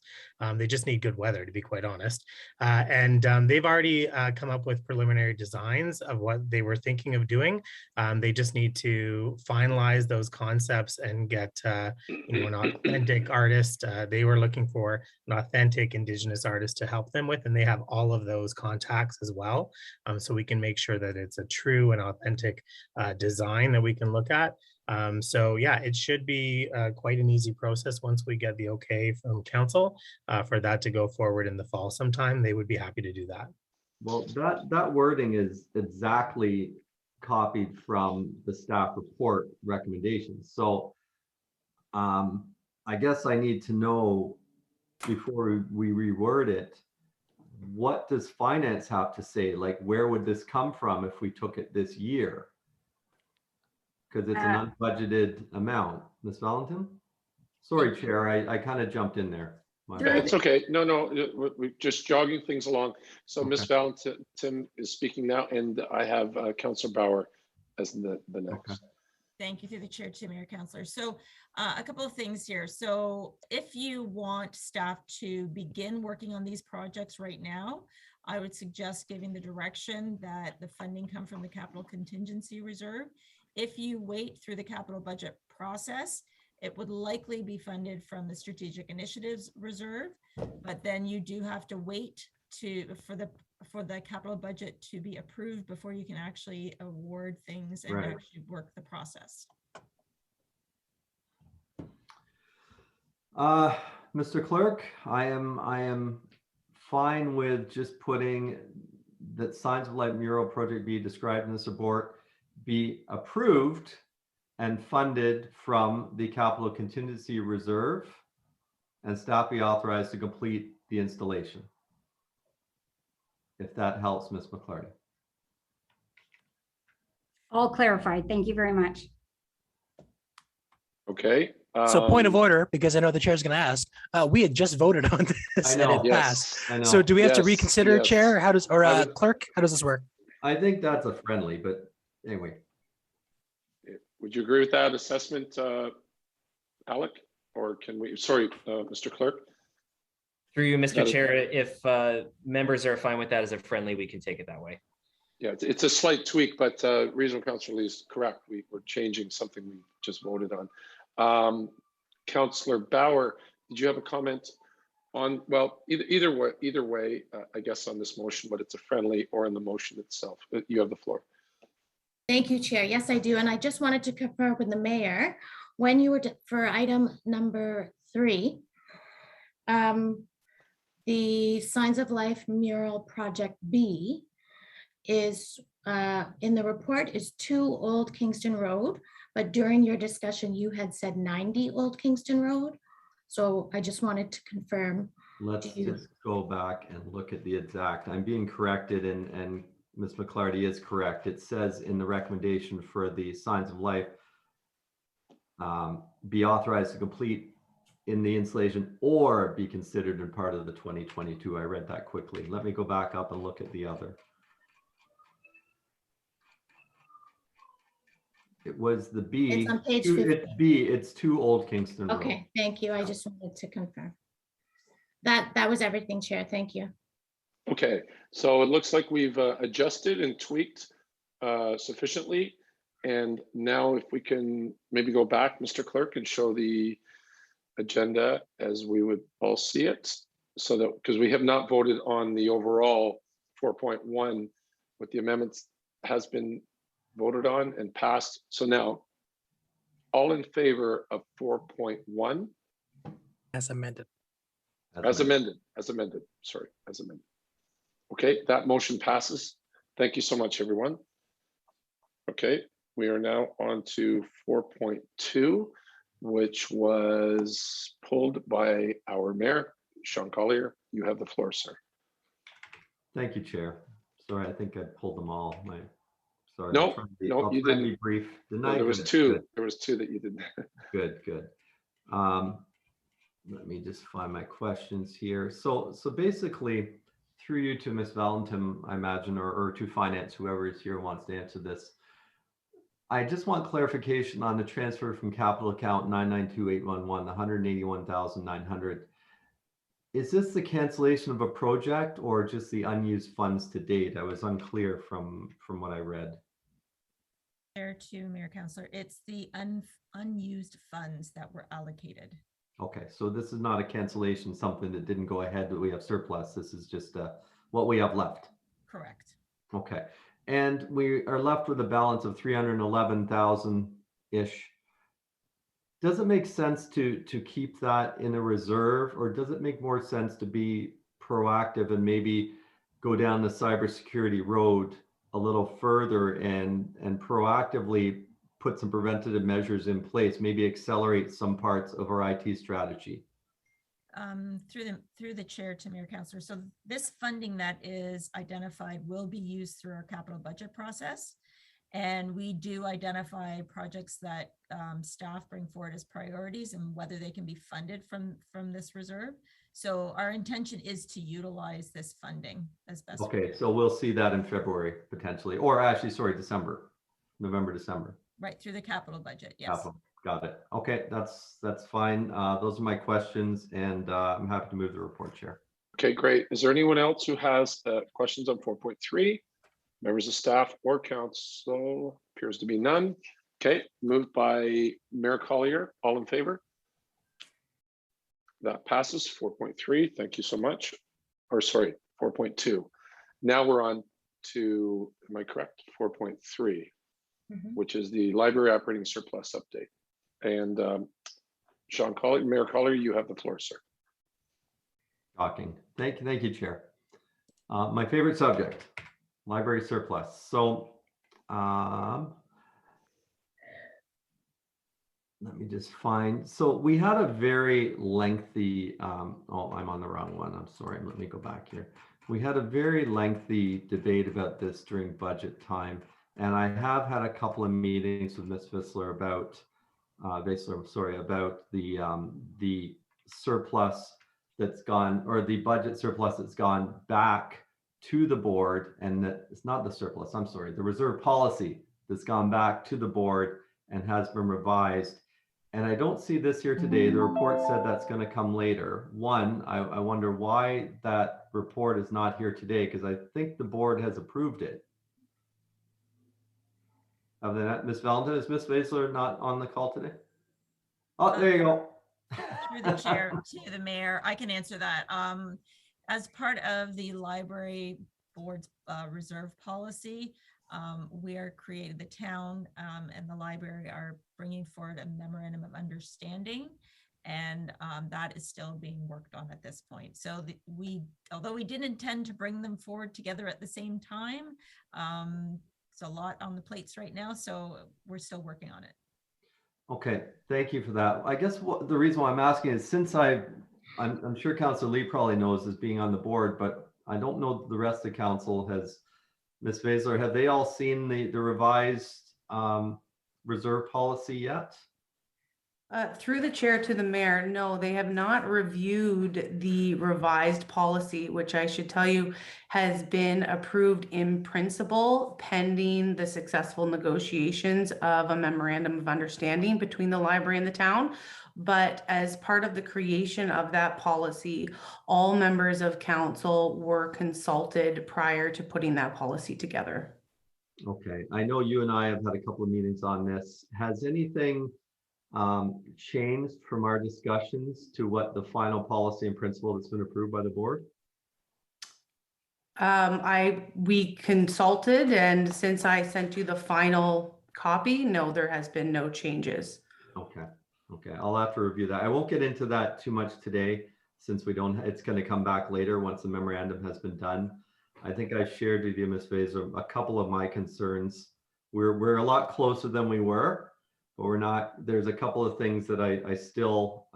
They just need good weather, to be quite honest. And they've already come up with preliminary designs of what they were thinking of doing. They just need to finalize those concepts and get an authentic artist. They were looking for an authentic Indigenous artist to help them with, and they have all of those contacts as well. So we can make sure that it's a true and authentic design that we can look at. So yeah, it should be quite an easy process once we get the okay from council for that to go forward in the fall sometime. They would be happy to do that. Well, that wording is exactly copied from the staff report recommendations. So I guess I need to know before we reword it, what does finance have to say? Like, where would this come from if we took it this year? Because it's an unbudgeted amount. Ms. Valentin? Sorry, Chair, I kind of jumped in there. My Through bad. It's okay. No, we're just jogging things along. So Ms. Okay. Valentin is speaking now, and I have Councillor Bauer as the next. Okay. Thank you through the chair to Mayor Councillor. So a couple of things here. So if you want staff to begin working on these projects right now, I would suggest giving the direction that the funding come from the capital contingency reserve. If you wait through the capital budget process, it would likely be funded from the strategic initiatives reserve, but then you do have to wait for the capital budget to be approved before you can actually award things and Right. actually work the process. Mr. Clerk, I am fine with just putting that Signs of Life mural project be described in this report be approved and funded from the capital contingency reserve, and staff be authorized to complete the installation. If that helps, Ms. McClarty. All clarified. Thank you very much. Okay. So point of order, because I know the chair's going to ask, we had just voted on this I and know. it Yes. passed. I know. So do we have to Yes, reconsider, yes. chair? How does, or I would- clerk? How does this work? I think that's a friendly, but anyway. Would you agree with that assessment, Alec? Or can we, sorry, Mr. Clerk? Through you, That Mr. is- Chair, if members are fine with that as a friendly, we can take it that way. Yeah, it's a slight tweak, but Regional Councillor Lee is correct. We're changing something we just voted on. Councillor Bauer, did you have a comment on, well, either way, I guess on this motion, but it's a friendly or in the motion itself. You have the floor. Thank you, Chair. Yes, I do. And I just wanted to confirm with the mayor, when you were for item number 3, the Signs of Life mural project B is in the report is 2 Old Kingston Road, but during your discussion, you had said 90 Old Kingston Road. So I just wanted to confirm. Let's Do you- just go back and look at the exact, I'm being corrected and Ms. McClarty is correct. It says in the recommendation for the Signs of Life, be authorized to complete in the installation or be considered in part of the 2022. I read that quickly. Let me go back up and look at the other. It was the B. It's on page It's 50. B, it's 2 Old Kingston Road. Okay, thank you. I just wanted to confirm. That was everything, Chair. Thank you. Okay, so it looks like we've adjusted and tweaked sufficiently. And now if we can maybe go back, Mr. Clerk, and show the agenda as we would all see it. So that, because we have not voted on the overall 4.1 with the amendments has been voted on and passed. So now all in favor of 4.1 As amended. as amended, sorry, as amended. Okay, that motion passes. Thank you so much, everyone. Okay, we are now on to 4.2, which was pulled by our mayor, Sean Collier. You have the floor, sir. Thank you, Chair. Sorry, I think I pulled them all. Sorry. No, I'll try and be- no, I'll you try and didn't. be brief. Didn't No, I? there was Good, two. good. There was two that you didn't. Good, good. Let me just find my questions here. So basically, through you to Ms. Valentin, I imagine, or to finance, whoever is here wants to answer this. I just want clarification on the transfer from capital account 992811, the 181,900. Is this the cancellation of a project or just the unused funds to date? I was unclear from what I read. There to Mayor Councillor, it's the unused funds that were allocated. Okay, so this is not a cancellation, something that didn't go ahead, that we have surplus. This is just what we have left. Correct. Okay, and we are left with a balance of 311,000-ish. Does it make sense to keep that in a reserve, or does it make more sense to be proactive and maybe go down the cybersecurity road a little further and proactively put some preventative measures in place, maybe accelerate some parts of our IT strategy? Through the chair to Mayor Councillor. So this funding that is identified will be used through our capital budget process. And we do identify projects that staff bring forward as priorities and whether they can be funded from this reserve. So our intention is to utilize this funding as best. Okay, so we'll see that in February potentially, or actually, sorry, December, November, December. Right, through the capital budget, yes. Capital. Got it. Okay, that's fine. Those are my questions, and I'm happy to move the report, Chair. Okay, great. Is there anyone else who has questions on 4.3? Members of staff or council? Appears to be none. Okay, moved by Mayor Collier. All in favor? That passes. 4.3. Thank you so much. Or sorry, 4.2. Now we're on to, am I correct? 4.3, which is the library operating surplus update. And Sean Collier, Mayor Collier, you have the floor, sir. Shocking. Thank you, Chair. My favorite subject, library surplus. So let me just find, so we had a very lengthy, oh, I'm on the wrong one. I'm sorry. Let me go back here. We had a very lengthy debate about this during budget time. And I have had a couple of meetings with Ms. Visler about, about the surplus that's gone, or the budget surplus that's gone back to the board, and that it's not the surplus, I'm sorry, the reserve policy that's gone back to the board and has been revised. And I don't see this here today. The report said that's going to come later. One, I wonder why that report is not here today, because I think the board has approved it. Ms. Valentin, is Ms. Vasler not on the call today? Oh, there you go. Through the chair to the mayor, I can answer that. As part of the library board's reserve policy, we are created, the town and the library are bringing forward a memorandum of understanding, and that is still being worked on at this point. So although we didn't intend to bring them forward together at the same time, it's a lot on the plates right now, so we're still working on it. Okay, thank you for that. I guess the reason why I'm asking is, since I'm sure Councillor Lee probably knows as being on the board, but I don't know the rest of council has. Ms. Vasler, have they all seen the revised reserve policy yet? Through the chair to the mayor, no, they have not reviewed the revised policy, which I should tell you has been approved in principle pending the successful negotiations of a memorandum of understanding between the library and the town. But as part of the creation of that policy, all members of council were consulted prior to putting that policy together. Okay, I know you and I have had a couple of meetings on this. Has anything changed from our discussions to what the final policy and principle that's been approved by the board? We consulted, and since I sent you the final copy, no, there has been no changes. Okay, okay, I'll have to review that. I won't get into that too much today since we don't, it's going to come back later once the memorandum has been done. I think I shared with you, Ms. Vaser, a couple of my concerns. We're a lot closer than we were, but we're not, there's a couple of things that I still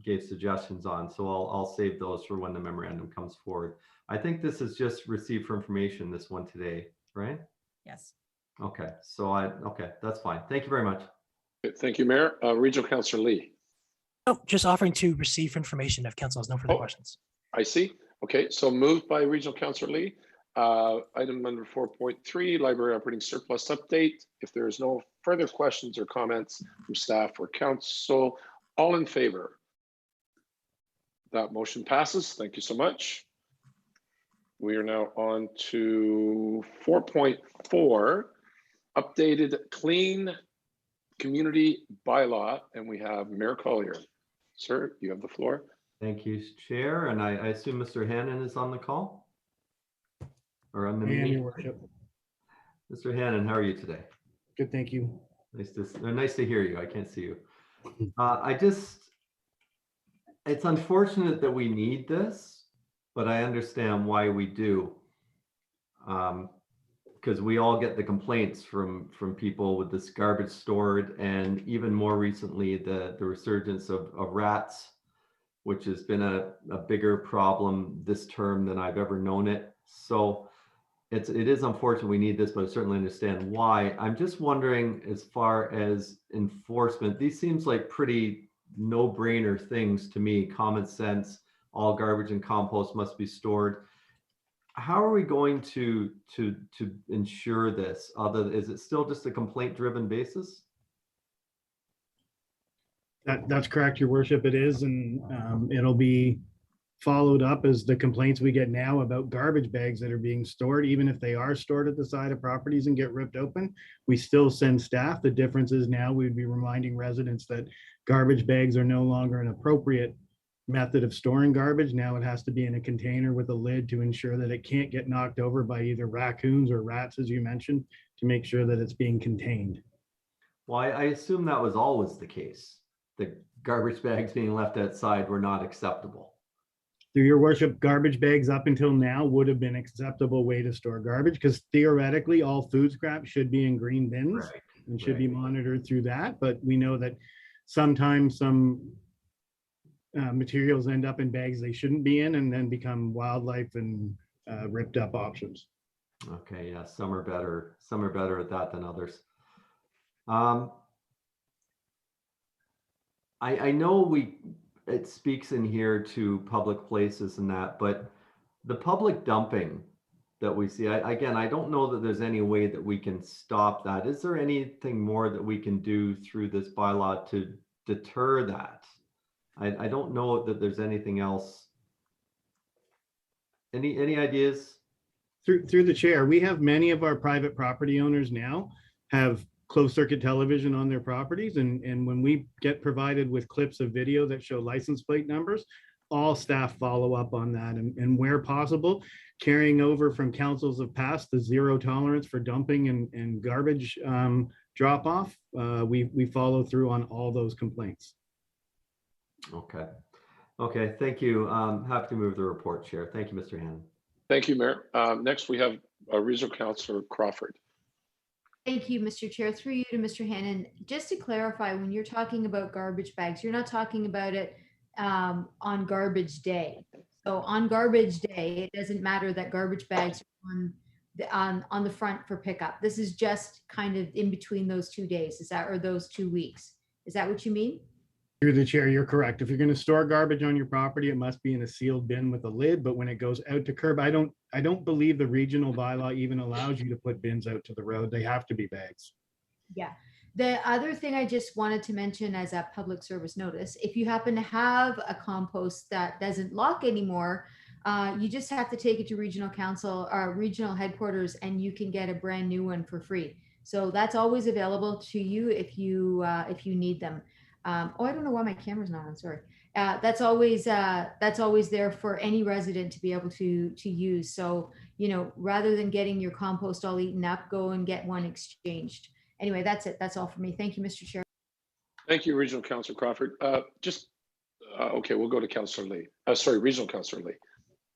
gave suggestions on. So I'll save those for when the memorandum comes forward. I think this is just received for information, this one today, right? Yes. Okay, so okay, that's fine. Thank you very much. Thank you, Mayor. Regional Councillor Lee. Oh, just offering to receive for information if council has no further questions. I see. Okay, so moved by Regional Councillor Lee. Item number 4.3, library operating surplus update. If there is no further questions or comments from staff or council, all in favor? That motion passes. Thank you so much. We are now on to 4.4, updated clean community bylaw, and we have Mayor Collier. Sir, you have the floor. Thank you, Chair. And I assume Mr. Hannon is on the call? Or on the meeting? Your worship. Mr. Hannon, how are you today? Good, thank you. Nice to hear you. I can't see you. It's unfortunate that we need this, but I understand why we do. Because we all get the complaints from people with this garbage stored, and even more recently, the resurgence of rats, which has been a bigger problem this term than I've ever known it. So it is unfortunate we need this, but I certainly understand why. I'm just wondering, as far as enforcement, these seems like pretty no-brainer things to me. Common sense, all garbage and compost must be stored. How are we going to ensure this? Is it still just a complaint-driven basis? That's correct, your worship, it is, and it'll be followed up as the complaints we get now about garbage bags that are being stored. Even if they are stored at the side of properties and get ripped open, we still send staff. The difference is now we'd be reminding residents that garbage bags are no longer an appropriate method of storing garbage. Now it has to be in a container with a lid to ensure that it can't get knocked over by either raccoons or rats, as you mentioned, to make sure that it's being contained. Well, I assume that was always the case. The garbage bags being left outside were not acceptable. Through your worship, garbage bags up until now would have been an acceptable way to store garbage, because theoretically all food scrap should be in green bins and should be monitored through that. But we know that sometimes some materials end up in bags they shouldn't be in and then become wildlife and ripped up options. Okay, yeah, some are better at that than others. I know it speaks in here to public places and that, but the public dumping that we see, again, I don't know that there's any way that we can stop that. Is there anything more that we can do through this bylaw to deter that? I don't know that there's anything else. Any ideas? Through the chair, we have many of our private property owners now have closed circuit television on their properties, and when we get provided with clips of video that show license plate numbers, all staff follow up on that, and where possible, carrying over from councils of past the zero tolerance for dumping and garbage drop off, we follow through on all those complaints. Okay, thank you. Happy to move the report, Chair. Thank you, Mr. Hannon. Thank you, Mayor. Next, we have Regional Councillor Crawford. Thank you, Mr. Chair. Through you to Mr. Hannon. Just to clarify, when you're talking about garbage bags, you're not talking about it on garbage day. So on garbage day, it doesn't matter that garbage bags are on the front for pickup. This is just kind of in between those 2 days, is that, or those 2 weeks? Is that what you mean? Through the chair, you're correct. If you're going to store garbage on your property, it must be in a sealed bin with a lid. But when it goes out to curb, I don't believe the regional bylaw even allows you to put bins out to the road. They have to be bags. Yeah. The other thing I just wanted to mention as a public service notice, if you happen to have a compost that doesn't lock anymore, you just have to take it to regional council or regional headquarters and you can get a brand new one for free. So that's always available to you if you need them. Oh, I don't know why my camera's not on, sorry. That's always there for any resident to be able to use. So, you know, rather than getting your compost all eaten up, go and get one exchanged. Anyway, that's it. That's all for me. Thank you, Mr. Chair. Thank you, Regional Councillor Crawford. Okay, we'll go to Councillor Lee. Sorry, Regional Councillor Lee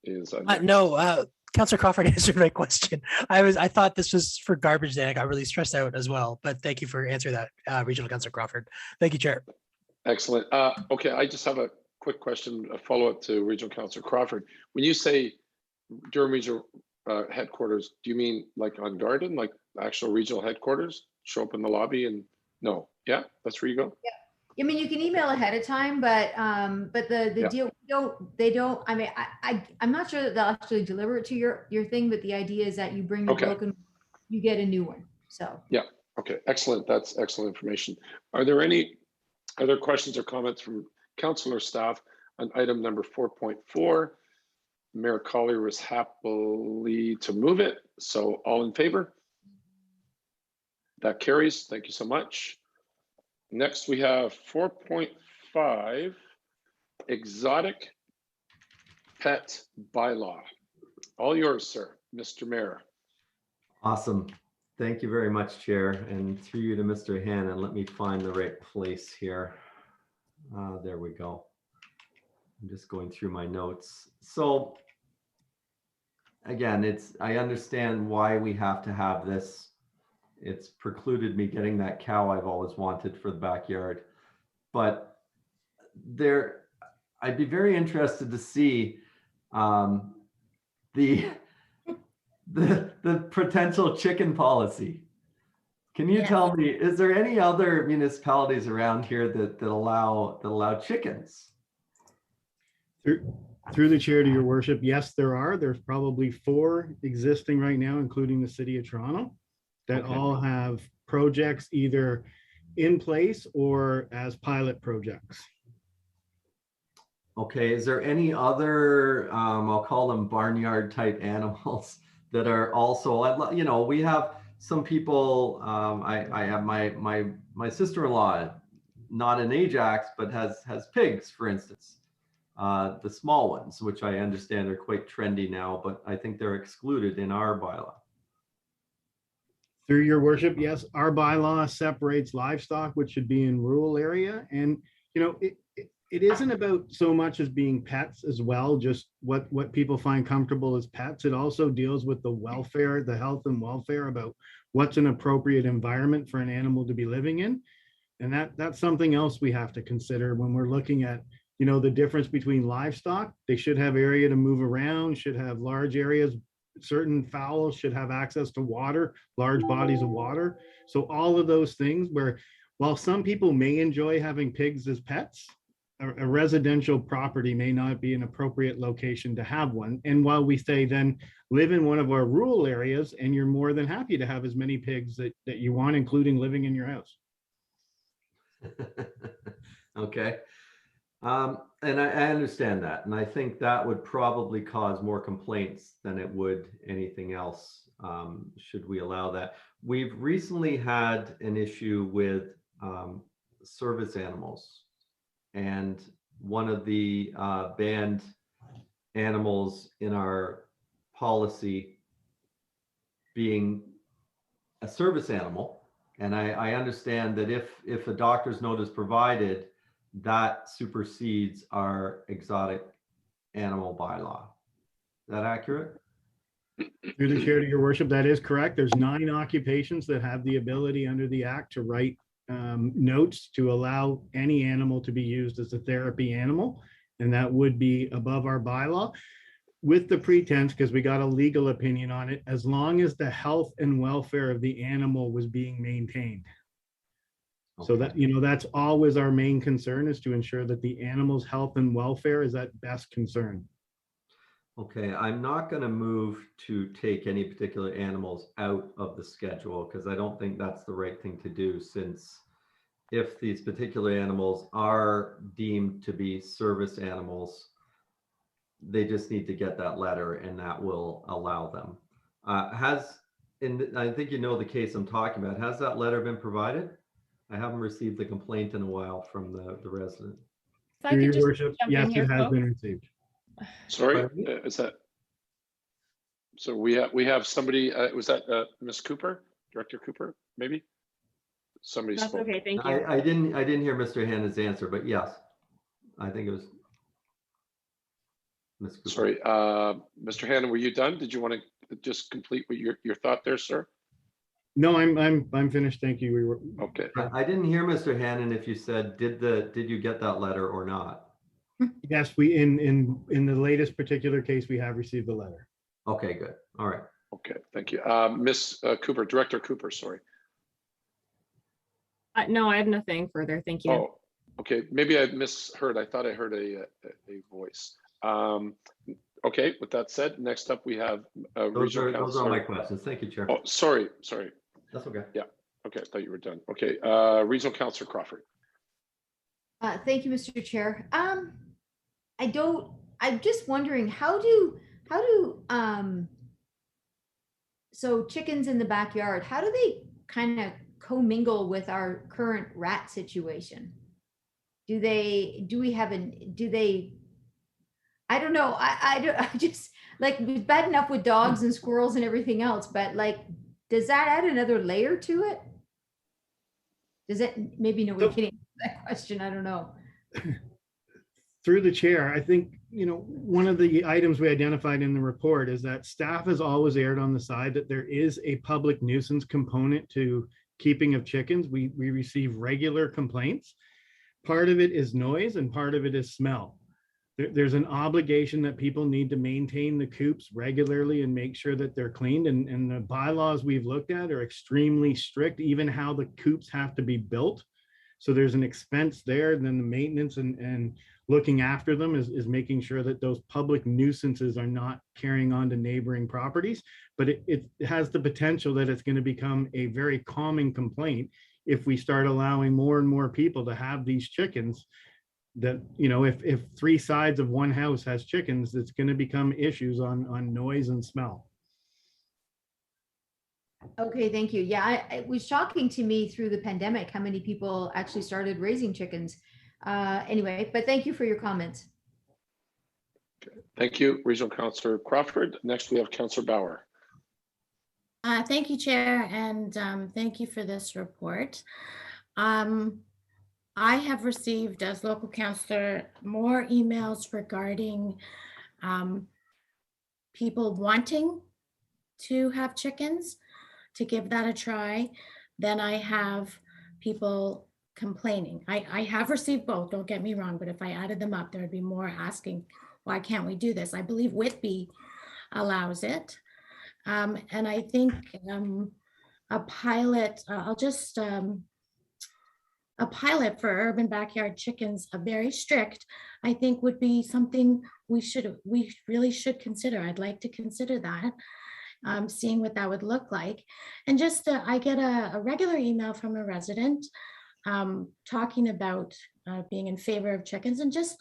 is No, Councillor Crawford answered my question. I thought this was for garbage day. I got really stressed out as well, but thank you for answering that, Regional Councillor Crawford. Thank you, Chair. Excellent. Okay, I just have a quick question, a follow-up to Regional Councillor Crawford. When you say Durham Regional headquarters, do you mean like on Garden, like actual regional headquarters? Show up in the lobby and no, yeah, that's where you go. Yeah, I mean, you can email ahead of time, but the deal they don't. I mean, I'm not sure that they'll actually deliver it to your thing, but the idea is that you bring the broken, you get a new one. So yeah, okay, excellent. That's excellent information. Are there any other questions or comments from council or staff on item number 4.4? Mayor Collier was happily to move it. So all in favor? That carries. Thank you so much. Next, we have 4.5, exotic pet bylaw. All yours, sir, Mr. Mayor. Awesome. Thank you very much, Chair. And through you to Mr. Hannon, let me find the right place here. There we go. I'm just going through my notes. So again, I understand why we have to have this. It's precluded me getting that cow I've always wanted for the backyard. But I'd be very interested to see the potential chicken policy. Can you tell me, is there any other municipalities around here that allow chickens? Through the chair to your worship, yes, there are. There's probably 4 existing right now, including the city of Toronto, that all have projects either in place or as pilot projects. Okay, is there any other, I'll call them barnyard type animals that are also, you know, we have some people, I have my sister-in-law, not an Ajax, but has pigs, for instance. The small ones, which I understand are quite trendy now, but I think they're excluded in our bylaw. Through your worship, yes, our bylaw separates livestock, which should be in rural area. And, you know, it isn't about so much as being pets as well, just what people find comfortable as pets. It also deals with the welfare, the health and welfare, about what's an appropriate environment for an animal to be living in. And that's something else we have to consider when we're looking at, you know, the difference between livestock. They should have area to move around, should have large areas. Certain fowls should have access to water, large bodies of water. So all of those things where, while some people may enjoy having pigs as pets, a residential property may not be an appropriate location to have one. And while we say then live in one of our rural areas, and you're more than happy to have as many pigs that you want, including living in your house. Okay. And I understand that. And I think that would probably cause more complaints than it would anything else, should we allow that. We've recently had an issue with service animals. And one of the banned animals in our policy being a service animal. And I understand that if a doctor's note is provided, that supersedes our exotic animal bylaw. Is that accurate? Through the chair to your worship, that is correct. There's 9 occupations that have the ability under the act to write notes to allow any animal to be used as a therapy animal. And that would be above our bylaw, with the pretense, because we got a legal opinion on it, as long as the health and welfare of the animal was being maintained. So that, you know, that's always our main concern, is to ensure that the animal's health and welfare is at best concern. Okay, I'm not going to move to take any particular animals out of the schedule, because I don't think that's the right thing to do, since if these particular animals are deemed to be service animals, They just need to get that letter and that will allow them. I think you know the case I'm talking about. Has that letter been provided? I haven't received the complaint in a while from the resident. If I Through could your just worship, jump yes, in here, it has folks. been received. Sorry, Pardon me? is that? So we have somebody, was that Ms. Cooper, Director Cooper, maybe? Somebody That's spoke. okay, thank you. I didn't hear Mr. Hannah's answer, but yes, I think it was Ms. Cooper. Sorry, Mr. Hannon, were you done? Did you want to just complete what your thought there, sir? No, I'm finished. Thank you. We were, Okay, I didn't hear Mr. Hannon if you said, did you get that letter or not? yes, we, in the latest particular case, we have received the letter. Okay, good. All right. okay, thank you. Ms. Cooper, Director Cooper, sorry. No, I have nothing further. Thank you. Oh, okay, maybe I misheard. I thought I heard a voice. Okay, with that said, next up we have Those Regional are my Councillor. questions. Thank you, Chair. Oh, sorry. That's okay. Okay, I thought you were done. Okay, Regional Councillor Crawford. Thank you, Mr. Chair. I'm just wondering, so chickens in the backyard, how do they kind of commingle with our current rat situation? I don't know. I just, like, it's bad enough with dogs and squirrels and everything else, but like, does that add another layer to it? Does it, maybe nobody can answer that question, I don't know. Through the chair, I think, one of the items we identified in the report is that staff has always erred on the side that there is a public nuisance component to keeping of chickens. We receive regular complaints. Part of it is noise and part of it is smell. There's an obligation that people need to maintain the coops regularly and make sure that they're cleaned. And the bylaws we've looked at are extremely strict, even how the coops have to be built. So there's an expense there, and then the maintenance and looking after them is making sure that those public nuisances are not carrying on to neighboring properties. But it has the potential that it's going to become a very common complaint if we start allowing more and more people to have these chickens. That, if three sides of one house has chickens, it's going to become issues on noise and smell. Okay, thank you. Yeah, it was shocking to me through the pandemic how many people actually started raising chickens. Anyway, but thank you for your comments. Thank you, Regional Councillor Crawford. Next, we have Councillor Bauer. Thank you, Chair, and thank you for this report. I have received, as local councillor, more emails regarding people wanting to have chickens, to give that a try, than I have people complaining. I have received both, don't get me wrong, but if I added them up, there would be more asking, why can't we do this? I believe Whitby allows it. And I think a pilot, a pilot for urban backyard chickens, a very strict, I think would be something we really should consider. I'd like to consider that, seeing what that would look like. And just I get a regular email from a resident talking about being in favor of chickens, and just,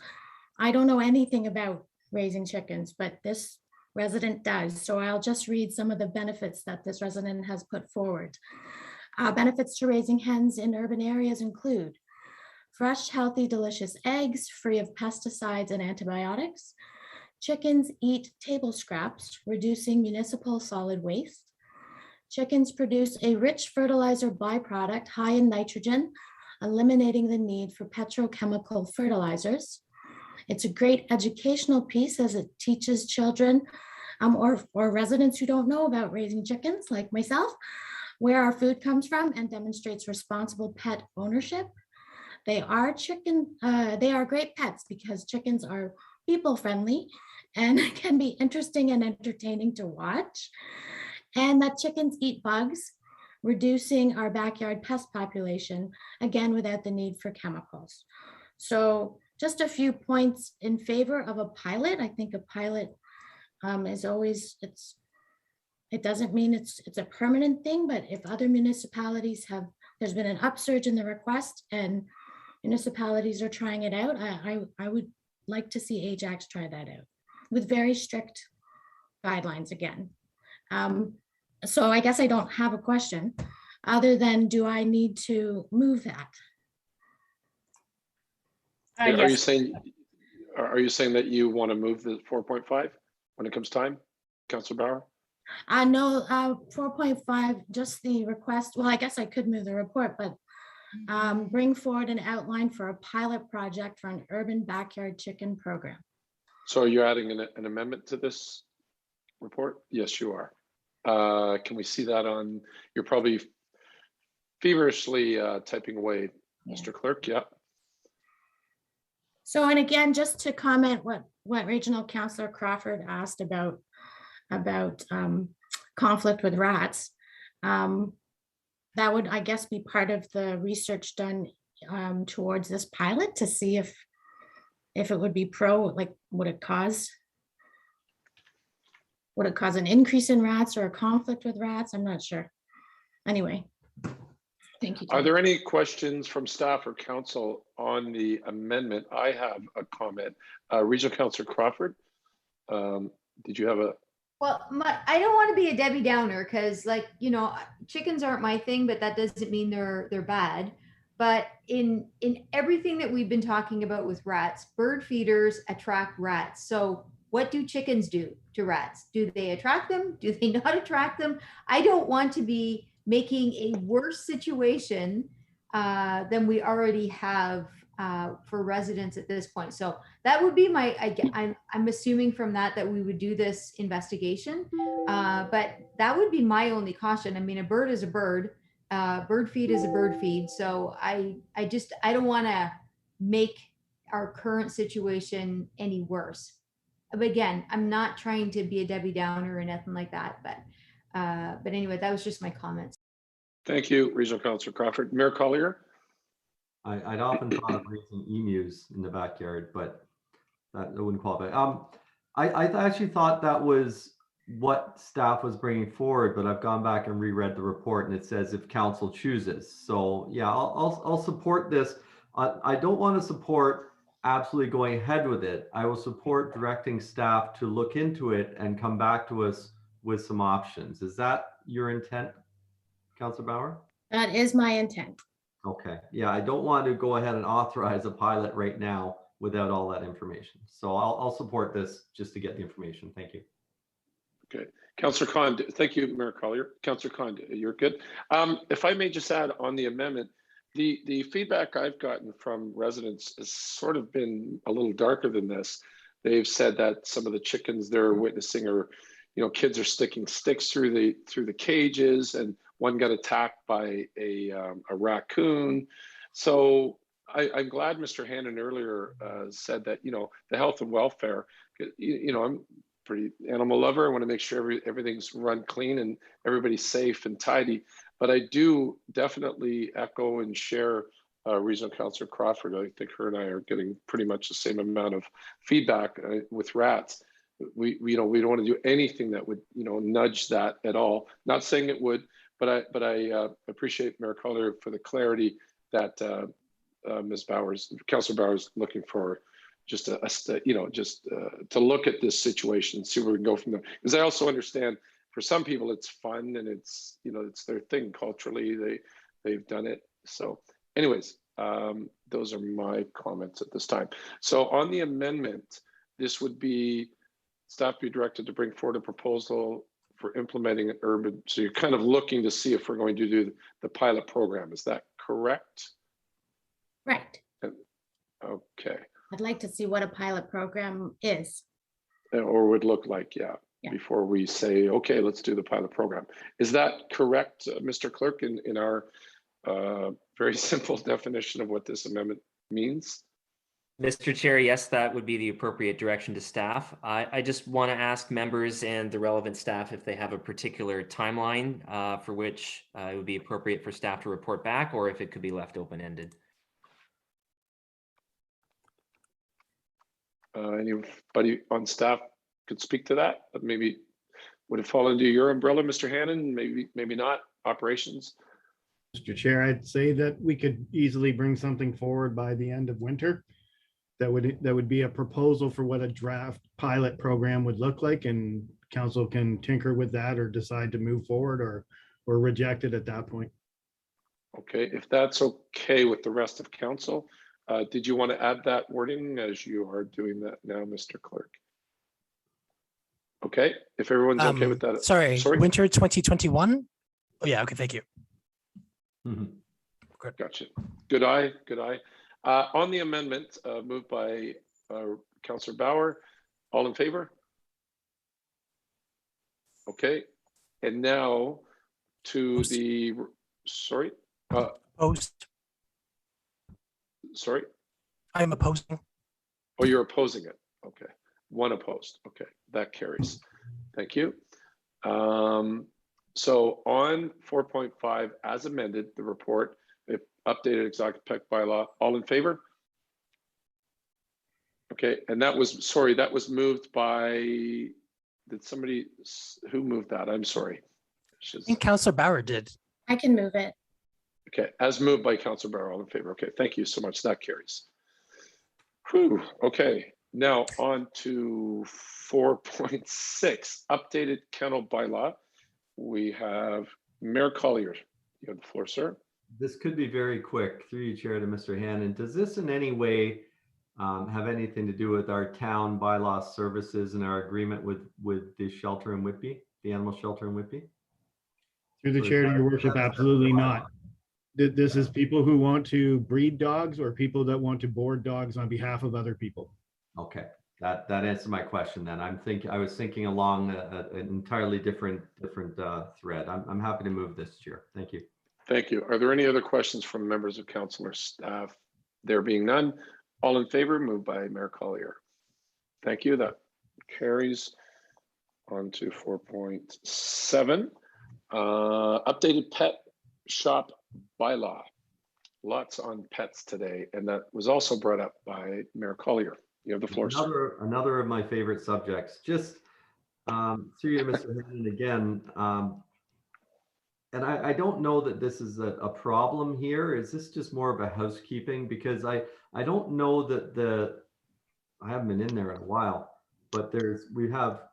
I don't know anything about raising chickens, but this resident does. So I'll just read some of the benefits that this resident has put forward. Benefits to raising hens in urban areas include fresh, healthy, delicious eggs free of pesticides and antibiotics. Chickens eat table scraps, reducing municipal solid waste. Chickens produce a rich fertilizer byproduct high in nitrogen, eliminating the need for petrochemical fertilizers. It's a great educational piece as it teaches children or residents who don't know about raising chickens, like myself, where our food comes from, and demonstrates responsible pet ownership. They are great pets because chickens are people friendly and can be interesting and entertaining to watch. And that chickens eat bugs, reducing our backyard pest population, again, without the need for chemicals. So just a few points in favor of a pilot. I think a pilot is always, it doesn't mean it's a permanent thing, but if other municipalities there's been an upsurge in the request and municipalities are trying it out, I would like to see Ajax try that out. with very strict guidelines again. So I guess I don't have a question other than, do I need to move that? Are you Yes. saying, that you want to move the 4.5 when it comes time, Councillor Bauer? No, 4.5, just the request. Well, I guess I could move the report, but bring forward an outline for a pilot project for an urban backyard chicken program. So are you adding an amendment to this report? Yes, you are. Can we see that on, you're probably feverishly typing away, Mr. Clerk, yeah. So, and again, just to comment what Regional Councillor Crawford asked about conflict with rats, that would, I guess, be part of the research done towards this pilot to see if it would be like, would it cause an increase in rats or a conflict with rats? I'm not sure. Anyway, thank you. Are there any questions from staff or council on the amendment? I have a comment. Regional Councillor Crawford, did you have a? Well, I don't want to be a Debbie Downer because, like, you know, chickens aren't my thing, but that doesn't mean they're bad. But in everything that we've been talking about with rats, bird feeders attract rats. So what do chickens do to rats? Do they attract them? Do they not attract them? I don't want to be making a worse situation than we already have for residents at this point. So that would be I'm assuming from that we would do this investigation, but that would be my only caution. I mean, a bird is a bird, bird feed is a bird feed. So I don't want to make our current situation any worse. But again, I'm not trying to be a Debbie Downer or nothing like that, but anyway, that was just my comments. Thank you, Regional Councillor Crawford. Mayor Collier. I'd often thought of raising emus in the backyard, but that wouldn't qualify. I actually thought that was what staff was bringing forward, but I've gone back and reread the report, and it says if council chooses. So yeah, I'll support this. I don't want to support absolutely going ahead with it. I will support directing staff to look into it and come back to us with some options. Is that your intent, Councilor Bauer? That is my intent. Okay, yeah, I don't want to go ahead and authorize a pilot right now without all that information. So I'll support this just to get the information. Thank you. Okay, Councillor Khan, thank you, Mayor Collier. Councillor Khan, you're good. If I may just add on the amendment, the feedback I've gotten from residents has sort of been a little darker than this. They've said that some of the chickens they're witnessing are, you know, kids are sticking sticks through the cages, and one got attacked by a raccoon. So I'm glad Mr. Hannon earlier said that, you know, the health and welfare, you know, I'm pretty animal lover. I want to make sure everything's run clean and everybody's safe and tidy. But I do definitely echo and share Regional Councillor Crawford. I think her and I are getting pretty much the same amount of feedback with rats. We don't want to do anything that would, you know, nudge that at all. Not saying it would, but I appreciate Mayor Collier for the clarity that Councillor Bauer's looking for, just to look at this situation and see where we can go from there. Because I also understand for some people it's fun and it's, you know, it's their thing culturally. They've done it. So anyways, those are my comments at this time. So on the amendment, this would be staff be directed to bring forward a proposal for implementing an urban. So you're kind of looking to see if we're going to do the pilot program. Is that correct? Right. Okay. I'd like to see what a pilot program is. Or would look like, yeah, before we say, okay, let's do the pilot program. Is that correct, Mr. Clerk, in our very simple definition of what this amendment means? Mr. Chair, yes, that would be the appropriate direction to staff. I just want to ask members and the relevant staff if they have a particular timeline for which it would be appropriate for staff to report back, or if it could be left open-ended. Anybody on staff could speak to that? Maybe would it fall under your umbrella, Mr. Hannon? Maybe not. Operations. Mr. Chair, I'd say that we could easily bring something forward by the end of winter. that would be a proposal for what a draft pilot program would look like, and council can tinker with that or decide to move forward or reject it at that point. Okay, if that's okay with the rest of council, did you want to add that wording as you are doing that now, Mr. Clerk? Okay, if everyone's okay with that. Sorry, winter 2021. Oh yeah, okay, thank you. Gotcha. Good eye, good eye. On the amendment moved by Councillor Bauer, all in favor? Okay, and now to the, sorry. Opposed. Sorry? I'm opposing. Oh, you're opposing it. Okay. One opposed. Okay, that carries. Thank you. So on 4.5, as amended, the report, if updated executive Pet Bylaw, all in favor? Okay, and that was, sorry, that was moved by, did somebody, who moved that? I'm sorry. I think Councillor Bauer did. I can move it. Okay, as moved by Councillor Bauer, all in favor. Okay, thank you so much. That carries. Whew, okay, now on to 4.6, updated kennel bylaw. We have Mayor Collier. You have the floor, sir. This could be very quick. Through you, Chair, to Mr. Hannon. Does this in any way have anything to do with our town bylaw services and our agreement with the shelter in Whitby, the animal shelter in Whitby? Through the chair, to your worship, absolutely not. This is people who want to breed dogs or people that want to board dogs on behalf of other people. Okay, that answers my question then. I was thinking along an entirely different thread. I'm happy to move this, Chair. Thank you. Thank you. Are there any other questions from members of council or staff? There being none, all in favor, moved by Mayor Collier. Thank you. That carries on to 4.7. Updated pet shop bylaw. Lots on pets today, and that was also brought up by Mayor Collier. You have the floor. Another of my favorite subjects. Just through you, Mr. Hannon, again. And I don't know that this is a problem here. Is this just more of a housekeeping? Because I don't know that I haven't been in there in a while, but we have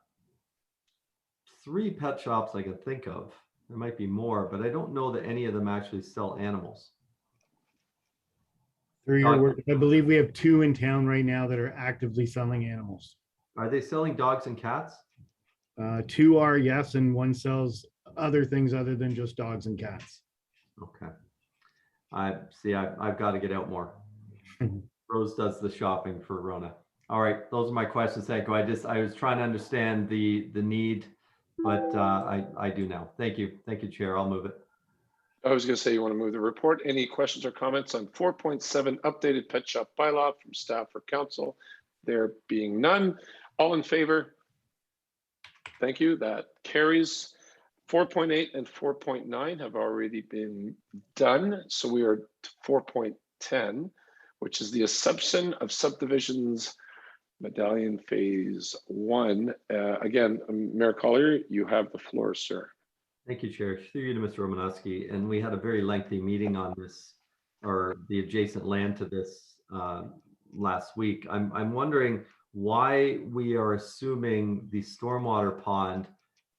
3 pet shops I can think of. There might be more, but I don't know that any of them actually sell animals. Through your worship, I believe we have 2 in town right now that are actively selling animals. Are they selling dogs and cats? 2 are, yes, and 1 sells other things other than just dogs and cats. Okay. I've got to get out more. Rose does the shopping for Rona. All right, those are my questions. Thank you. I was trying to understand the need, but I do now. Thank you. Thank you, Chair. I'll move it. I was going to say you want to move the report. Any questions or comments on 4.7 updated pet shop bylaw from staff or council? There being none, all in favor? Thank you. That carries. 4.8 and 4.9 have already been done. So we are to 4.10, which is the assumption of subdivisions medallion phase 1. Again, Mayor Collier, you have the floor, sir. Thank you, Chair. Through you to Mr. Romanowski. And we had a very lengthy meeting on this, or the adjacent land to this last week. I'm wondering why we are assuming the stormwater pond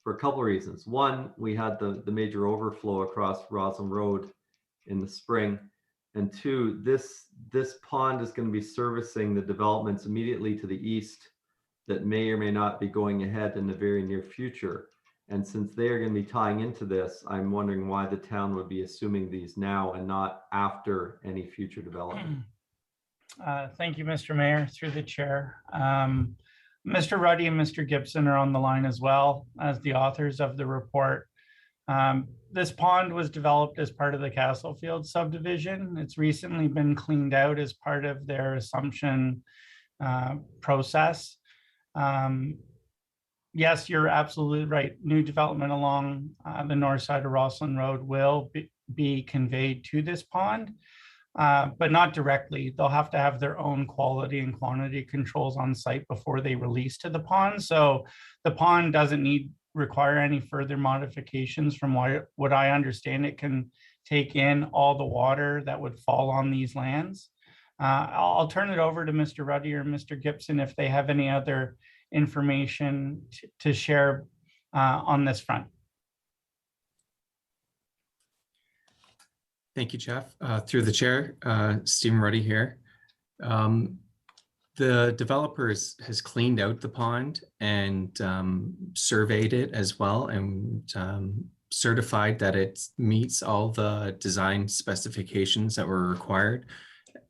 for a couple of reasons. One, we had the major overflow across Roslyn Road in the spring. And 2, this pond is going to be servicing the developments immediately to the east that may or may not be going ahead in the very near future. And since they are going to be tying into this, I'm wondering why the town would be assuming these now and not after any future development. Thank you, Mr. Mayor, through the chair. Mr. Ruddy and Mr. Gibson are on the line as well as the authors of the report. This pond was developed as part of the Castlefield subdivision. It's recently been cleaned out as part of their assumption process. Yes, you're absolutely right. New development along the north side of Roslyn Road will be conveyed to this pond, but not directly. They'll have to have their own quality and quantity controls on site before they release to the pond. So the pond doesn't require any further modifications. From what I understand, it can take in all the water that would fall on these lands. I'll turn it over to Mr. Ruddy or Mr. Gibson if they have any other information to share on this front. Thank you, Jeff. Through the chair, Stephen Ruddy here. The developer has cleaned out the pond and surveyed it as well, and certified that it meets all the design specifications that were required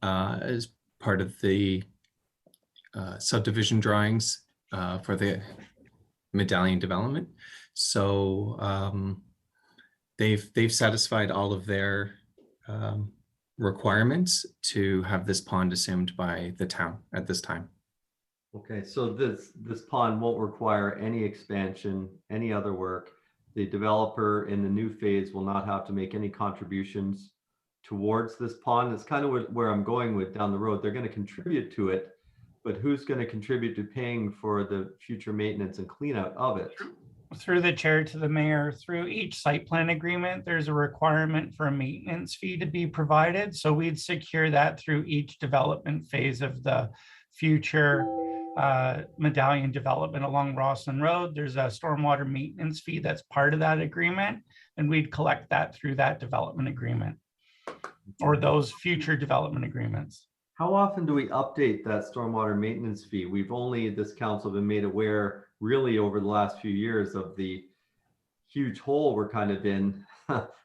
as part of the subdivision drawings for the medallion development. So they've satisfied all of their requirements to have this pond assumed by the town at this time. Okay, so this pond won't require any expansion, any other work. The developer in the new phase will not have to make any contributions towards this pond. It's kind of where I'm going with down the road. They're going to contribute to it, but who's going to contribute to paying for the future maintenance and clean out of it? Through the chair to the mayor, through each site plan agreement, there's a requirement for a maintenance fee to be provided. So we'd secure that through each development phase of the future medallion development along Rosslyn Road. There's a stormwater maintenance fee that's part of that agreement, and we'd collect that through that development agreement or those future development agreements. How often do we update that stormwater maintenance fee? We've only, this council, been made aware really over the last few years of the huge hole we're kind of in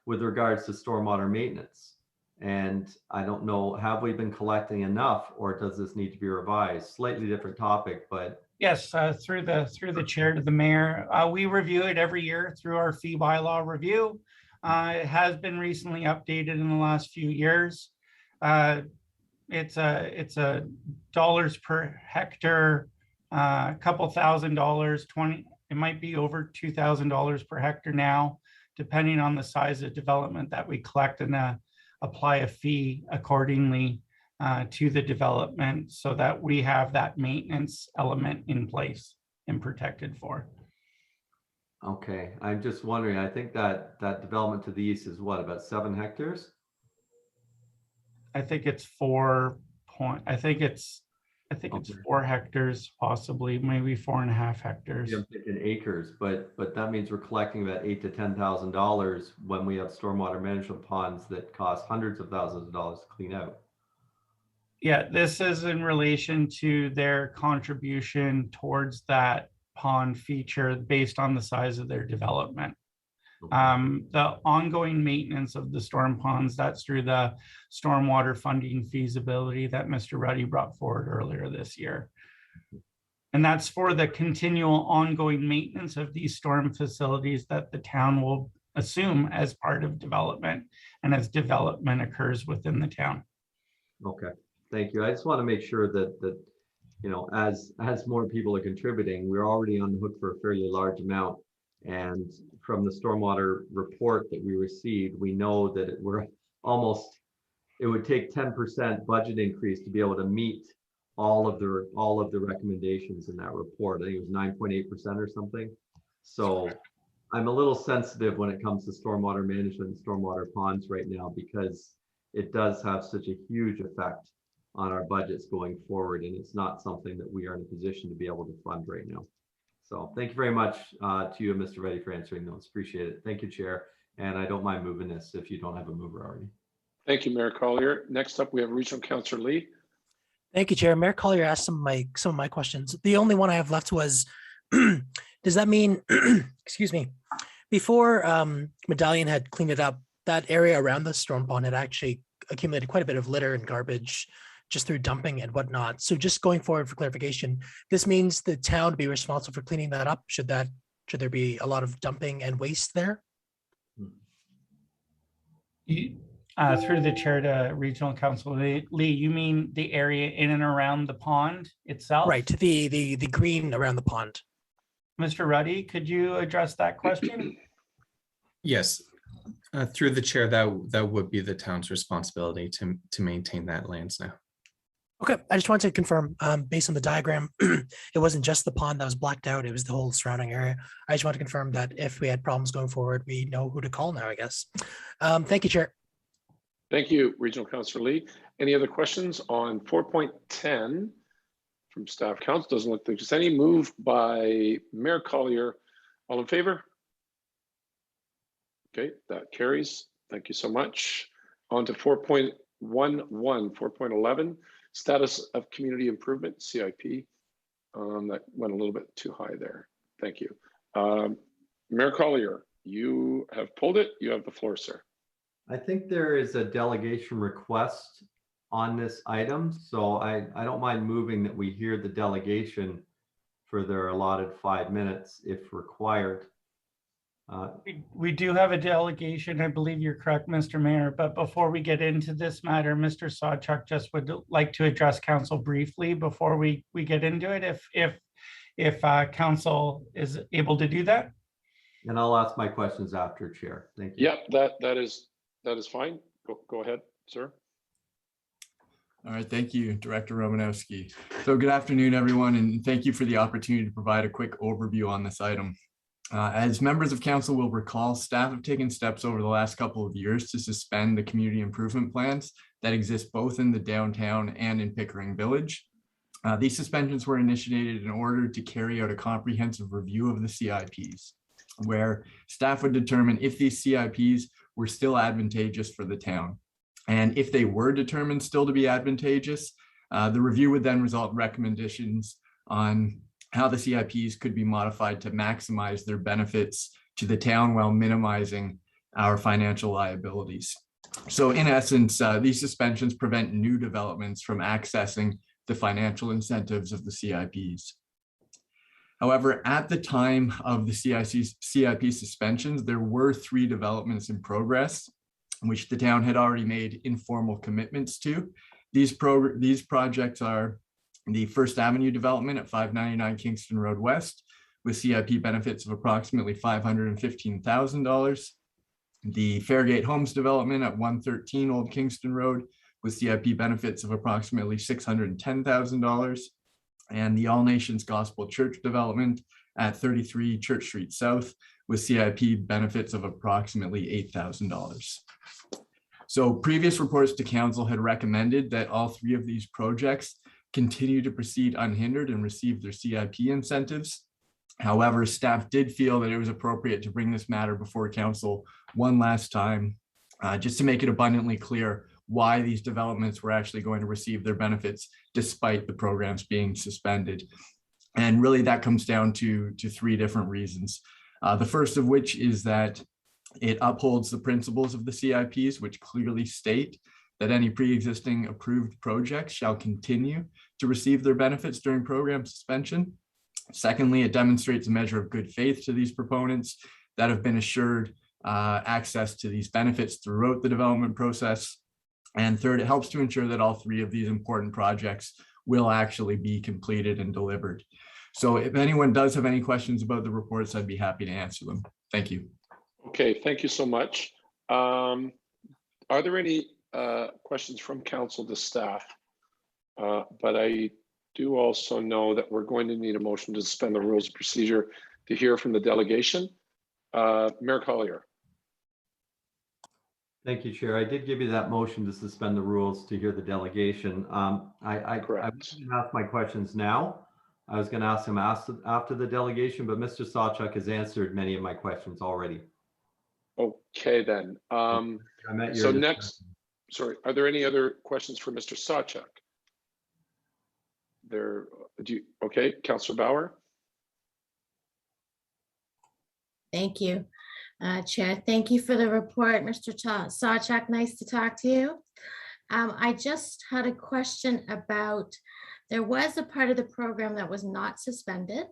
with regards to stormwater maintenance. And I don't know, have we been collecting enough, or does this need to be revised? Slightly different topic, but yes, through the chair to the mayor, we review it every year through our fee bylaw review. It has been recently updated in the last few years. It's a dollars per hectare, a couple $1,000s, 20. It might be over $2,000 per hectare now, depending on the size of development that we collect, and apply a fee accordingly to the development so that we have that maintenance element in place and protected for. okay, I'm just wondering, I think that development to the east is what, about 7 hectares? I think it's 4 hectares, possibly, maybe 4.5 hectares. I'm thinking acres, but that means we're collecting about $8,000 to $10,000 when we have stormwater management ponds that cost hundreds of thousands of dollars to clean out. Yeah, this is in relation to their contribution towards that pond feature based on the size of their development. The ongoing maintenance of the storm ponds, that's through the stormwater funding feasibility that Mr. Ruddy brought forward earlier this year. And that's for the continual ongoing maintenance of these storm facilities that the town will assume as part of development and as development occurs within the town. Okay, thank you. I just want to make sure that you know, as more people are contributing, we're already on the hook for a fairly large amount. And from the stormwater report that we received, we know that it would take 10% budget increase to be able to meet all of the recommendations in that report. I think it was 9.8% or something. So I'm a little sensitive when it comes to stormwater management and stormwater ponds right now, because it does have such a huge effect on our budgets going forward, and it's not something that we are in a position to be able to fund right now. So thank you very much to you and Mr. Reddy for answering those. Appreciate it. Thank you, Chair. And I don't mind moving this if you don't have a mover already. Thank you, Mayor Collier. Next up, we have Regional Councillor Lee. Thank you, Chair. Mayor Collier asked some of my questions. The only one I have left was, does that mean, excuse me, before Medallion had cleaned it up, that area around the storm pond had actually accumulated quite a bit of litter and garbage just through dumping and whatnot. So just going forward for clarification, this means the town to be responsible for cleaning that up. Should there be a lot of dumping and waste there? Through the chair to Regional Councillor Lee, you mean the area in and around the pond itself? Right, the green around the pond. Mr. Ruddy, could you address that question? Yes, through the chair, that would be the town's responsibility to maintain that lands now. Okay, I just wanted to confirm, based on the diagram, it wasn't just the pond that was blacked out, it was the whole surrounding area. I just want to confirm that if we had problems going forward, we know who to call now, I guess. Thank you, Chair. Thank you, Regional Councillor Lee. Any other questions on 4.10 from staff? Council? Doesn't look like there's any. Moved by Mayor Collier. All in favor? Okay, that carries. Thank you so much. On to 4.11, 4.11, status of community improvement, CIP. That went a little bit too high there. Thank you. Mayor Collier, you have pulled it. You have the floor, sir. I think there is a delegation request on this item, so I don't mind moving that we hear the delegation for their allotted 5 minutes if required. We do have a delegation. I believe you're correct, Mr. Mayor. But before we get into this matter, Mr. Sawchuk just would like to address council briefly before we get into it, if council is able to do that. And I'll ask my questions after, Chair. Thank you. Yep, that is fine. Go ahead, sir. All right, thank you, Director Romanowski. So good afternoon, everyone, and thank you for the opportunity to provide a quick overview on this item. As members of council will recall, staff have taken steps over the last couple of years to suspend the community improvement plans that exist both in the downtown and in Pickering Village. These suspensions were initiated in order to carry out a comprehensive review of the CIPs, where staff would determine if these CIPs were still advantageous for the town. And if they were determined still to be advantageous, the review would then result in recommendations on how the CIPs could be modified to maximize their benefits to the town while minimizing our financial liabilities. So in essence, these suspensions prevent new developments from accessing the financial incentives of the CIPs. However, at the time of the CIP suspensions, there were 3 developments in progress, which the town had already made informal commitments to. These projects are the First Avenue development at 599 Kingston Road West, with CIP benefits of approximately $515,000. The Fairgate Homes development at 113 Old Kingston Road, with CIP benefits of approximately $610,000. And the All Nations Gospel Church development at 33 Church Street South, with CIP benefits of approximately $8,000. So previous reports to council had recommended that all 3 of these projects continue to proceed unhindered and receive their CIP incentives. However, staff did feel that it was appropriate to bring this matter before council one last time, just to make it abundantly clear why these developments were actually going to receive their benefits despite the programs being suspended. And really that comes down to 3 different reasons. The first of which is that it upholds the principles of the CIPs, which clearly state that any pre-existing approved projects shall continue to receive their benefits during program suspension. Secondly, it demonstrates a measure of good faith to these proponents that have been assured access to these benefits throughout the development process. And third, it helps to ensure that all 3 of these important projects will actually be completed and delivered. So if anyone does have any questions about the reports, I'd be happy to answer them. Thank you. Okay, thank you so much. Are there any questions from council to staff? But I do also know that we're going to need a motion to suspend the rules of procedure to hear from the delegation. Mayor Collier. Thank you, Chair. I did give you that motion to suspend the rules to hear the delegation. I was going to ask my questions now. I was going to ask them after the delegation, but Mr. Sawchuk has answered many of my questions already. Okay, then. So next, sorry, are there any other questions for Mr. Sawchuk? Okay, Councillor Bauer. Thank you, Chair. Thank you for the report, Mr. Sawchuk. Nice to talk to you. I just had a question about, there was a part of the program that was not suspended,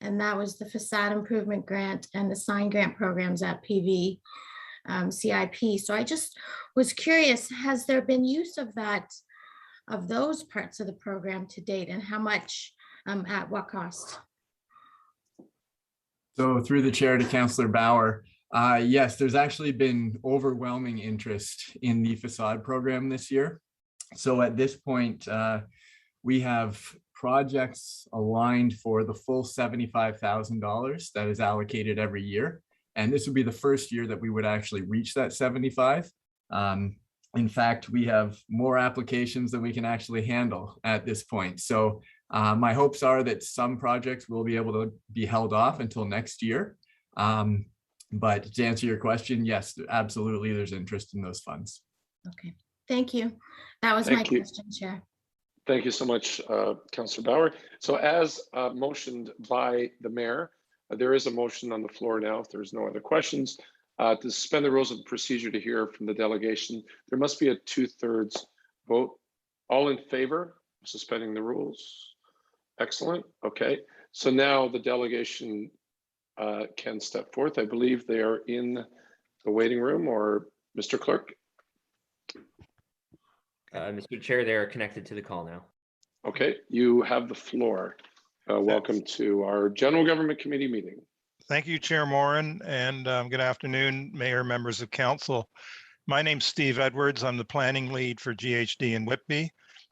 and that was the facade improvement grant and the sign grant programs at PV CIP. So I just was curious, has there been use of those parts of the program to date, and how much, at what cost? So through the chair to Councillor Bauer, yes, there's actually been overwhelming interest in the facade program this year. So at this point, we have projects aligned for the full $75,000 that is allocated every year. And this would be the first year that we would actually reach that 75. In fact, we have more applications than we can actually handle at this point. So my hopes are that some projects will be able to be held off until next year. But to answer your question, yes, absolutely, there's interest in those funds. Okay, thank you. That was my question, Chair. Thank you so much, Councillor Bauer. So as motioned by the mayor, there is a motion on the floor now. If there's no other questions, to suspend the rules of procedure to hear from the delegation. There must be a 2/3 vote. All in favor of suspending the rules? Excellent. Okay. So now the delegation can step forth. I believe they are in the waiting room, or Mr. Clerk. Mr. Chair, they're connected to the call now. Okay, you have the floor. Welcome to our General Government Committee meeting. Thank you, Chair Moran, and good afternoon, Mayor, members of Council. My name's Steve Edwards. I'm the planning lead for GHD in Whitby.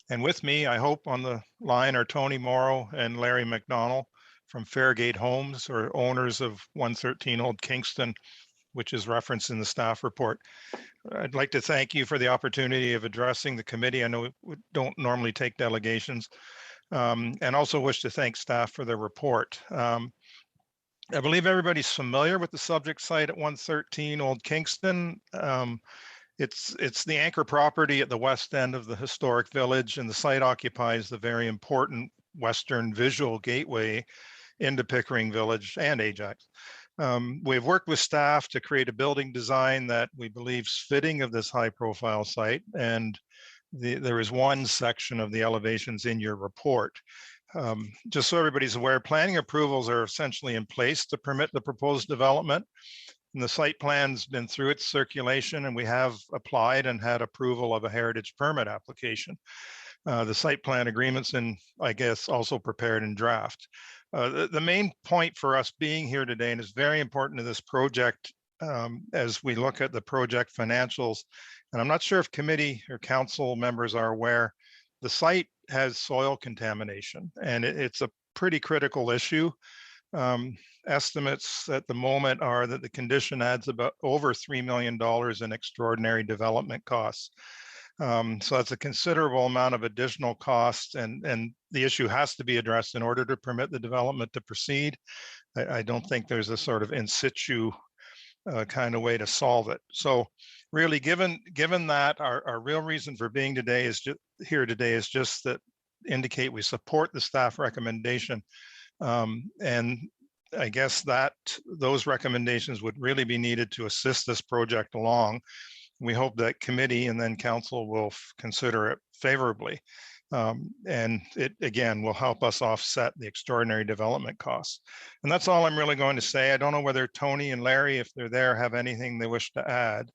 And with me, I hope on the line are Tony Morrow and Larry McDonald from Fairgate Homes, or owners of 113 Old Kingston, which is referenced in the staff report. I'd like to thank you for the opportunity of addressing the committee. I know we don't normally take delegations, and also wish to thank staff for their report. I believe everybody's familiar with the subject site at 113 Old Kingston. It's the anchor property at the west end of the historic village, and the site occupies the very important western visual gateway into Pickering Village and Ajax. We've worked with staff to create a building design that we believe is fitting of this high profile site, and there is one section of the elevations in your report. Just so everybody's aware, planning approvals are essentially in place to permit the proposed development. And the site plan's been through its circulation, and we have applied and had approval of a heritage permit application. The site plan agreement's in, I guess, also prepared in draft. The main point for us being here today, and is very important to this project as we look at the project financials, and I'm not sure if committee or council members are aware, the site has soil contamination, and it's a pretty critical issue. Estimates at the moment are that the condition adds about over $3 million in extraordinary development costs. So that's a considerable amount of additional costs, and the issue has to be addressed in order to permit the development to proceed. I don't think there's a sort of in situ kind of way to solve it. So really, given that, our real reason for being here today is just that indicate we support the staff recommendation. And I guess that those recommendations would really be needed to assist this project along. We hope that committee and then council will consider it favorably. And it, again, will help us offset the extraordinary development costs. And that's all I'm really going to say. I don't know whether Tony and Larry, if they're there, have anything they wish to add.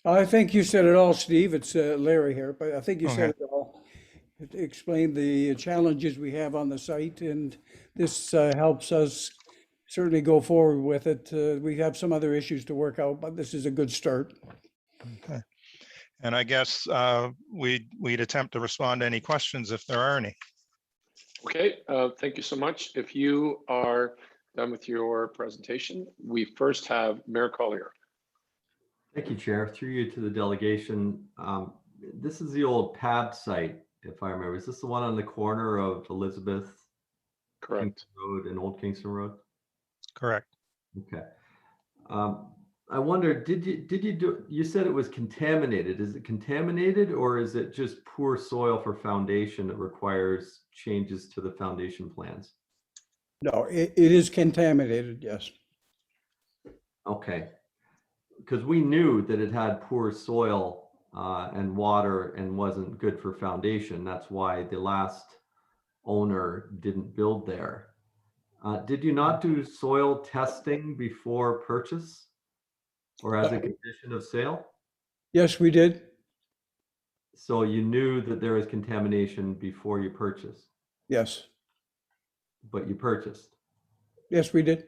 I think you said it all, Steve. It's Larry here, but I think you said it all. It explained the challenges we have on the site, and this helps us certainly go forward with it. We have some other issues to work out, but this is a good start. Okay. And I guess we'd attempt to respond to any questions if there are any. Okay, thank you so much. If you are done with your presentation, we first have Mayor Collier. Thank you, Chair. Through you to the delegation. This is the old PAB site, if I remember. Is this the one on the corner of Elizabeth Correct. Road and Old Kingston Road? Correct. Okay. I wonder, you said it was contaminated. Is it contaminated, or is it just poor soil for foundation that requires changes to the foundation plans? No, it is contaminated, yes. Okay. Because we knew that it had poor soil and water and wasn't good for foundation. That's why the last owner didn't build there. Did you not do soil testing before purchase or as a condition of sale? Yes, we did. So you knew that there was contamination before you purchased? Yes. But you purchased? Yes, we did.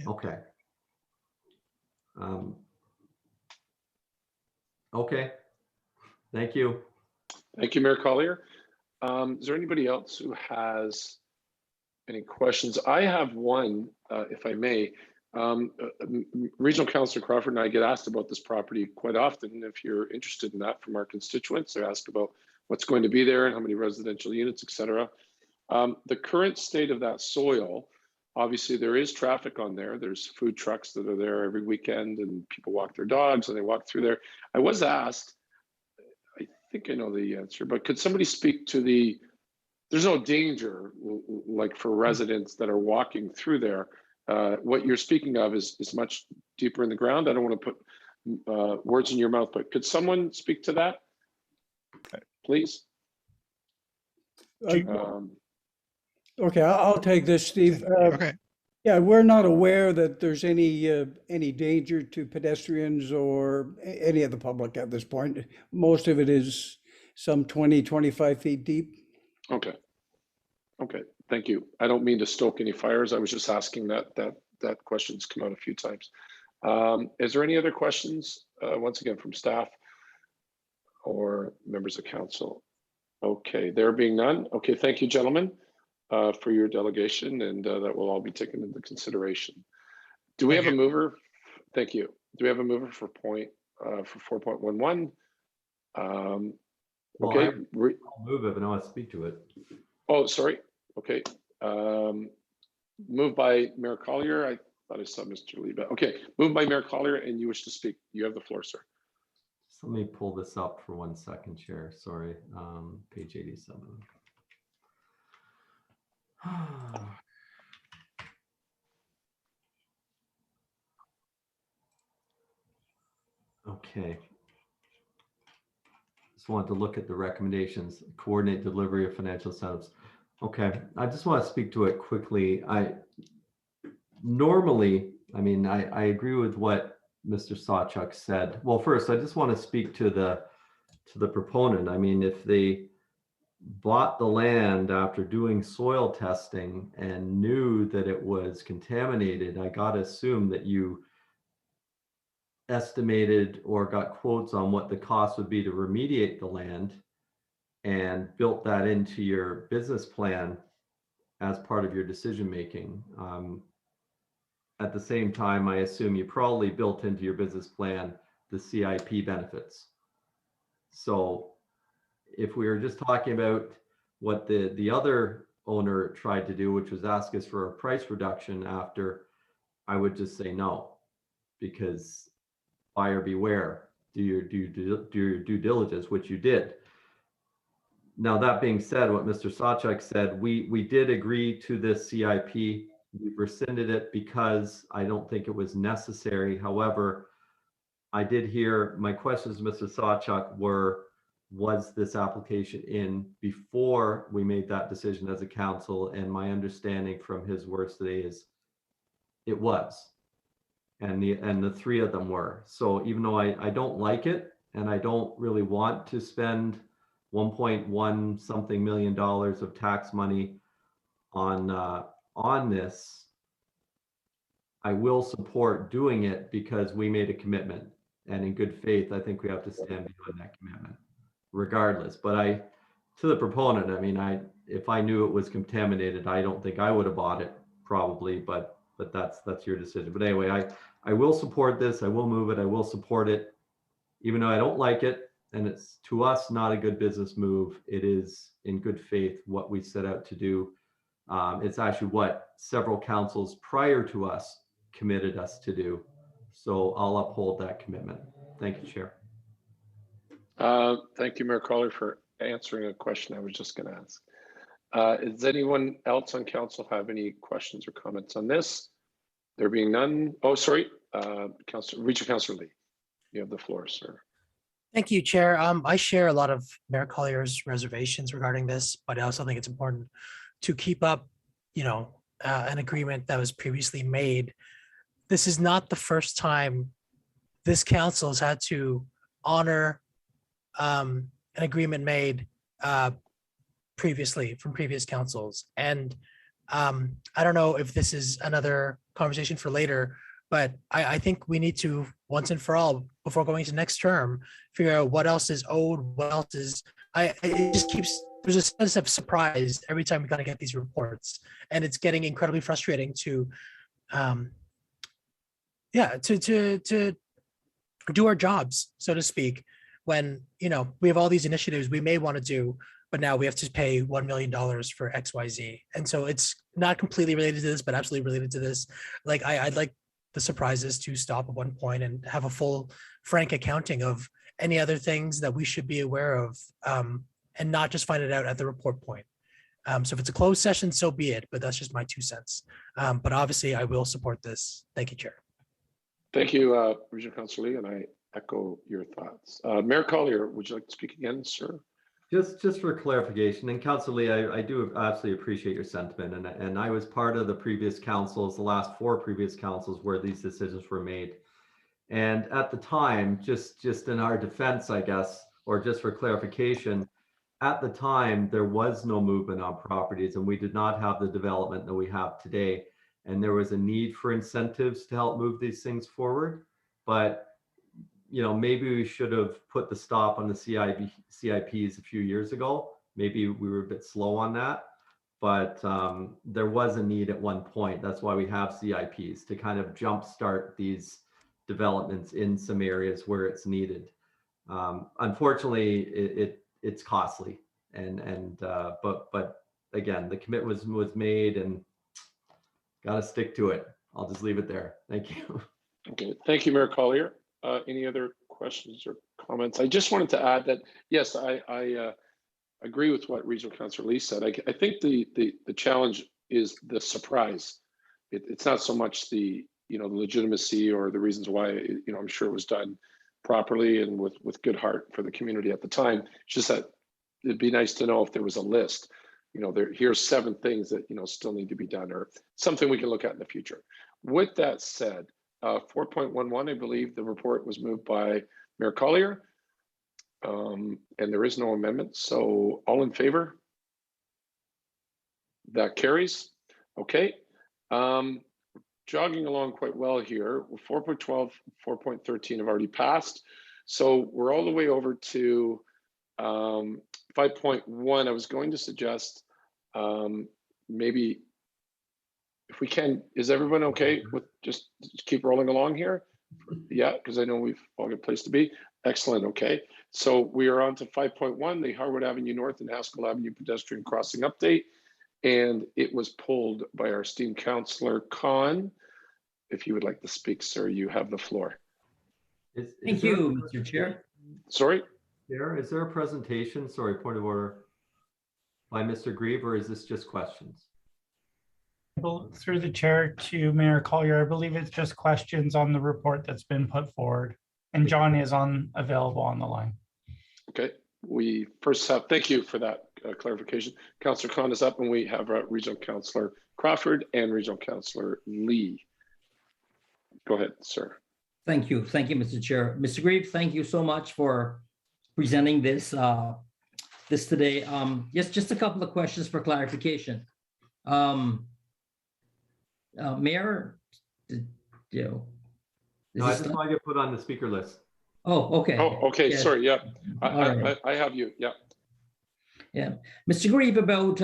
Okay. Okay. Thank you. Thank you, Mayor Collier. Is there anybody else who has any questions? I have one, if I may. Regional Councillor Crawford and I get asked about this property quite often. If you're interested in that from our constituents, they're asked about what's going to be there and how many residential units, et cetera. The current state of that soil, obviously there is traffic on there. There's food trucks that are there every weekend and people walk their dogs and they walk through there. I was asked, I think I know the answer, but could somebody speak to there's no danger like for residents that are walking through there. What you're speaking of is much deeper in the ground. I don't want to put words in your mouth, but could someone speak to that, please? Okay, I'll take this, Steve. Okay. Yeah, we're not aware that there's any danger to pedestrians or any of the public at this point. Most of it is some 20, 25 feet deep. Okay. Okay, thank you. I don't mean to stoke any fires. I was just asking that question's come out a few times. Is there any other questions, once again, from staff or members of council? Okay, there being none. Okay, thank you, gentlemen, for your delegation, and that will all be taken into consideration. Do we have a mover? Thank you. Do we have a mover for 4.11? Okay. I'll move it, but I want to speak to it. Oh, sorry. Okay. Moved by Mayor Collier. I thought I saw Mr. Lee, but okay. Moved by Mayor Collier, and you wish to speak. You have the floor, sir. Let me pull this up for 1 second, Chair. Sorry. Page 87. Okay. Just wanted to look at the recommendations, coordinate delivery of financial incentives. Okay, I just want to speak to it quickly. I agree with what Mr. Sawchuk said. Well, first, I just want to speak to the proponent. I mean, if they bought the land after doing soil testing and knew that it was contaminated, I got to assume that you estimated or got quotes on what the cost would be to remediate the land and built that into your business plan as part of your decision making. At the same time, I assume you probably built into your business plan the CIP benefits. So if we were just talking about what the other owner tried to do, which was ask us for a price reduction after, I would just say no, because buyer beware, do your due diligence, which you did. Now, that being said, what Mr. Sawchuk said, we did agree to this CIP. We rescinded it because I don't think it was necessary. However, I did hear my questions, Mr. Sawchuk, was this application in before we made that decision as a council? And my understanding from his words today is it was. And the three of them were. So even though I don't like it and I don't really want to spend 1.1 something million dollars of tax money on this, I will support doing it because we made a commitment, and in good faith, I think we have to stand behind that commitment regardless. But to the proponent, I mean, if I knew it was contaminated, I don't think I would have bought it probably, but that's your decision. But anyway, I will support this. I will move it. I will support it, even though I don't like it. And it's, to us, not a good business move. It is in good faith what we set out to do. It's actually what several councils prior to us committed us to do. So I'll uphold that commitment. Thank you, Chair. Thank you, Mayor Collier, for answering a question I was just going to ask. Does anyone else on council have any questions or comments on this? There being none. Oh, sorry, Regional Councillor Lee, you have the floor, sir. Thank you, Chair. I share a lot of Mayor Collier's reservations regarding this, but I also think it's important to keep up, an agreement that was previously made. This is not the first time this council has had to honor an agreement made previously from previous councils. And I don't know if this is another conversation for later, but I think we need to, once and for all, before going to next term, figure out what else is owed, what else is, it just keeps, there's a sense of surprise every time we kind of get these reports. And it's getting incredibly frustrating to yeah, to do our jobs, so to speak, when, you know, we have all these initiatives we may want to do, but now we have to pay $1 million for XYZ. And so it's not completely related to this, but absolutely related to this. Like, I'd like the surprises to stop at one point and have a full, frank accounting of any other things that we should be aware of, and not just find it out at the report point. So if it's a closed session, so be it, but that's just my 2 cents. But obviously I will support this. Thank you, Chair. Thank you, Regional Councillor Lee, and I echo your thoughts. Mayor Collier, would you like to speak again, sir? Just for clarification, and Councillor Lee, I do absolutely appreciate your sentiment, and I was part of the previous councils, the last 4 previous councils where these decisions were made. And at the time, just in our defense, I guess, or just for clarification, at the time, there was no movement on properties and we did not have the development that we have today. And there was a need for incentives to help move these things forward. But, you know, maybe we should have put the stop on the CIPs a few years ago. Maybe we were a bit slow on that, but there was a need at one point. That's why we have CIPs, to kind of jumpstart these developments in some areas where it's needed. Unfortunately, it's costly, but again, the commitment was made and got to stick to it. I'll just leave it there. Thank you. Okay, thank you, Mayor Collier. Any other questions or comments? I just wanted to add that, yes, I agree with what Regional Councillor Lee said. I think the challenge is the surprise. It's not so much the, you know, the legitimacy or the reasons why, you know, I'm sure it was done properly and with good heart for the community at the time. It's just that it'd be nice to know if there was a list, you know, here's 7 things that, you know, still need to be done, or something we can look at in the future. With that said, 4.11, I believe the report was moved by Mayor Collier, and there is no amendment. So all in favor? That carries. Okay. Jogging along quite well here. 4.12, 4.13 have already passed. So we're all the way over to 5.1. I was going to suggest maybe if we can, is everyone okay with just keep rolling along here? Yeah, because I know we've all got a place to be. Excellent, okay. So we are on to 5.1, the Harwood Avenue North and Haskell Avenue pedestrian crossing update. And it was pulled by our esteemed Councillor Khan. If you would like to speak, sir, you have the floor. Thank you, Mr. Chair. Sorry? Chair, is there a presentation, sorry, point of order, by Mr. Grieve, or is this just questions? Through the chair to Mayor Collier, I believe it's just questions on the report that's been put forward. And John is available on the line. Okay, we first have, thank you for that clarification. Councillor Khan is up, and we have Regional Councillor Crawford and Regional Councillor Lee. Go ahead, sir. Thank you, Mr. Chair. Mr. Grieve, thank you so much for presenting this this today. Yes, just a couple of questions for clarification. Mayor, No, I just want to get put on the speaker list. Oh, okay. Oh, okay, Yeah. sorry, yeah. Right. I have you, yeah. Yeah, Mr. Grieve, about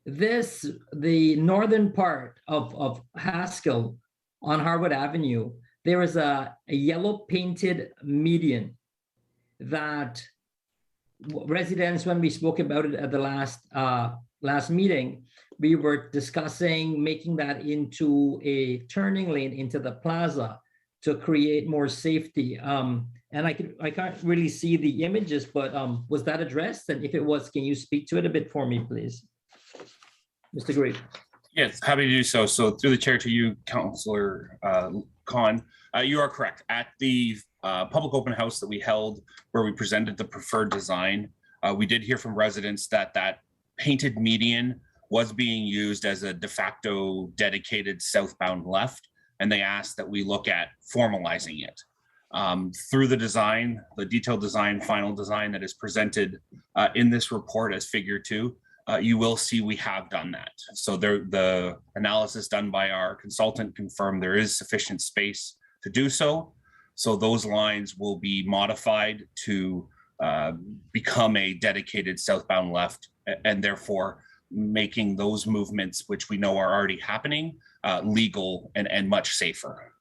the northern part of Haskell on Harwood Avenue, there is a yellow painted median that residents, when we spoke about it at the last meeting, we were discussing making that into a turning lane into the plaza to create more safety. And I can't really see the images, but was that addressed? And if it was, can you speak to it a bit for me, please? Mr. Grieve. Yes, happy to do so. So through the chair to you, Councillor Khan, you are correct. At the public open house that we held where we presented the preferred design, we did hear from residents that that painted median was being used as a de facto dedicated southbound left, and they asked that we look at formalizing it. Through the design, the detailed design, final design that is presented in this report as figure 2, you will see we have done that. So the analysis done by our consultant confirmed there is sufficient space to do so. So those lines will be modified to become a dedicated southbound left, and therefore making those movements, which we know are already happening, legal and much safer.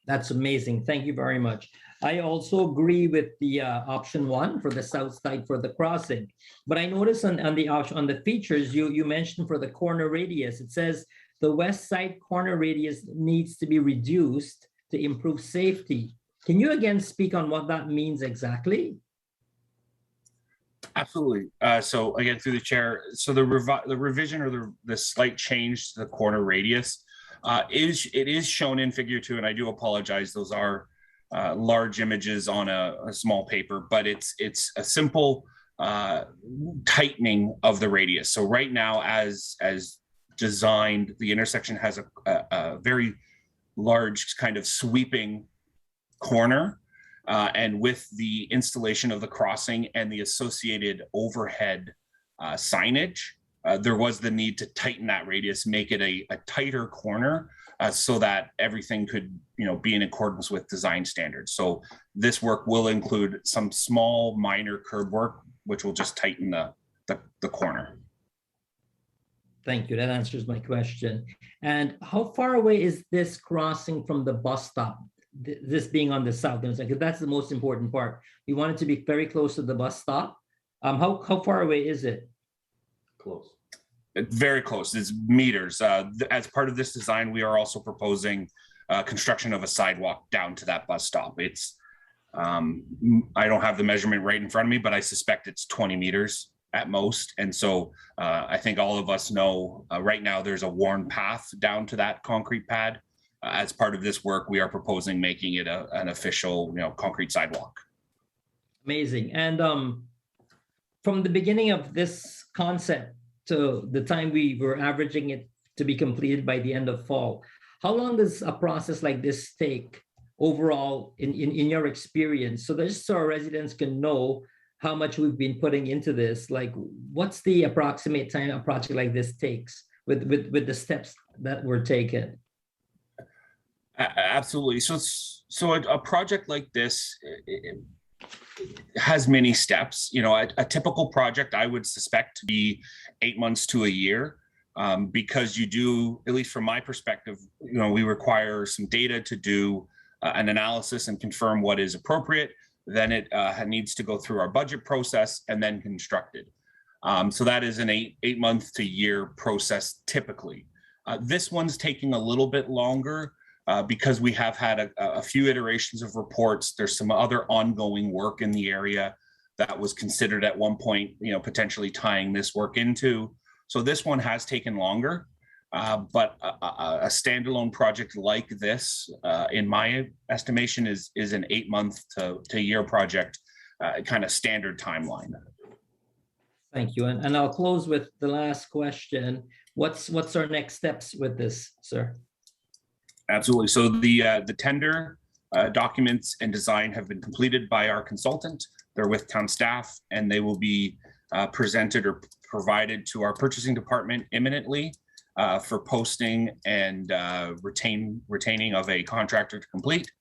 That's amazing. Thank you very much. I also agree with the option 1 for the south side for the crossing. But I noticed on the option on the features you mentioned for the corner radius, it says the west side corner radius needs to be reduced to improve safety. Can you again speak on what that means exactly? Absolutely. So again, through the chair, so the revision or the slight change to the corner radius is shown in figure 2, and I do apologize. Those are large images on a small paper, but it's a simple tightening of the radius. So right now, as designed, the intersection has a very large kind of sweeping corner. And with the installation of the crossing and the associated overhead signage, there was the need to tighten that radius, make it a tighter corner so that everything could, be in accordance with design standards. So this work will include some small minor curb work, which will just tighten the corner. Thank you. That answers my question. And how far away is this crossing from the bus stop? This being on the south, because that's the most important part. We want it to be very close to the bus stop. How far away is it? Close. Very close. It's meters. As part of this design, we are also proposing construction of a sidewalk down to that bus stop. It's I don't have the measurement right in front of me, but I suspect it's 20 meters at most. And so I think all of us know right now there's a worn path down to that concrete pad. As part of this work, we are proposing making it an official, concrete sidewalk. Amazing. And from the beginning of this concept to the time we were averaging it to be completed by the end of fall, how long does a process like this take overall in your experience? So that just so our residents can know how much we've been putting into this, like what's the approximate time a project like this takes with the steps that were taken? Absolutely. So a project like this has many steps. A typical project I would suspect to be 8 months to a year, because you do, at least from my perspective, we require some data to do an analysis and confirm what is appropriate. Then it needs to go through our budget process and then constructed. So that is an eight month to year process typically. This one's taking a little bit longer. Because we have had a few iterations of reports. There's some other ongoing work in the area that was considered at one point, potentially tying this work into. So this one has taken longer, but a standalone project like this, in my estimation, is an 8 month to year project, kind of standard timeline. Thank you. And I'll close with the last question. What's our next steps with this, sir? Absolutely. So the tender documents and design have been completed by our consultant. They're with town staff, and they will be presented or provided to our purchasing department imminently for posting and retaining of a contractor to complete.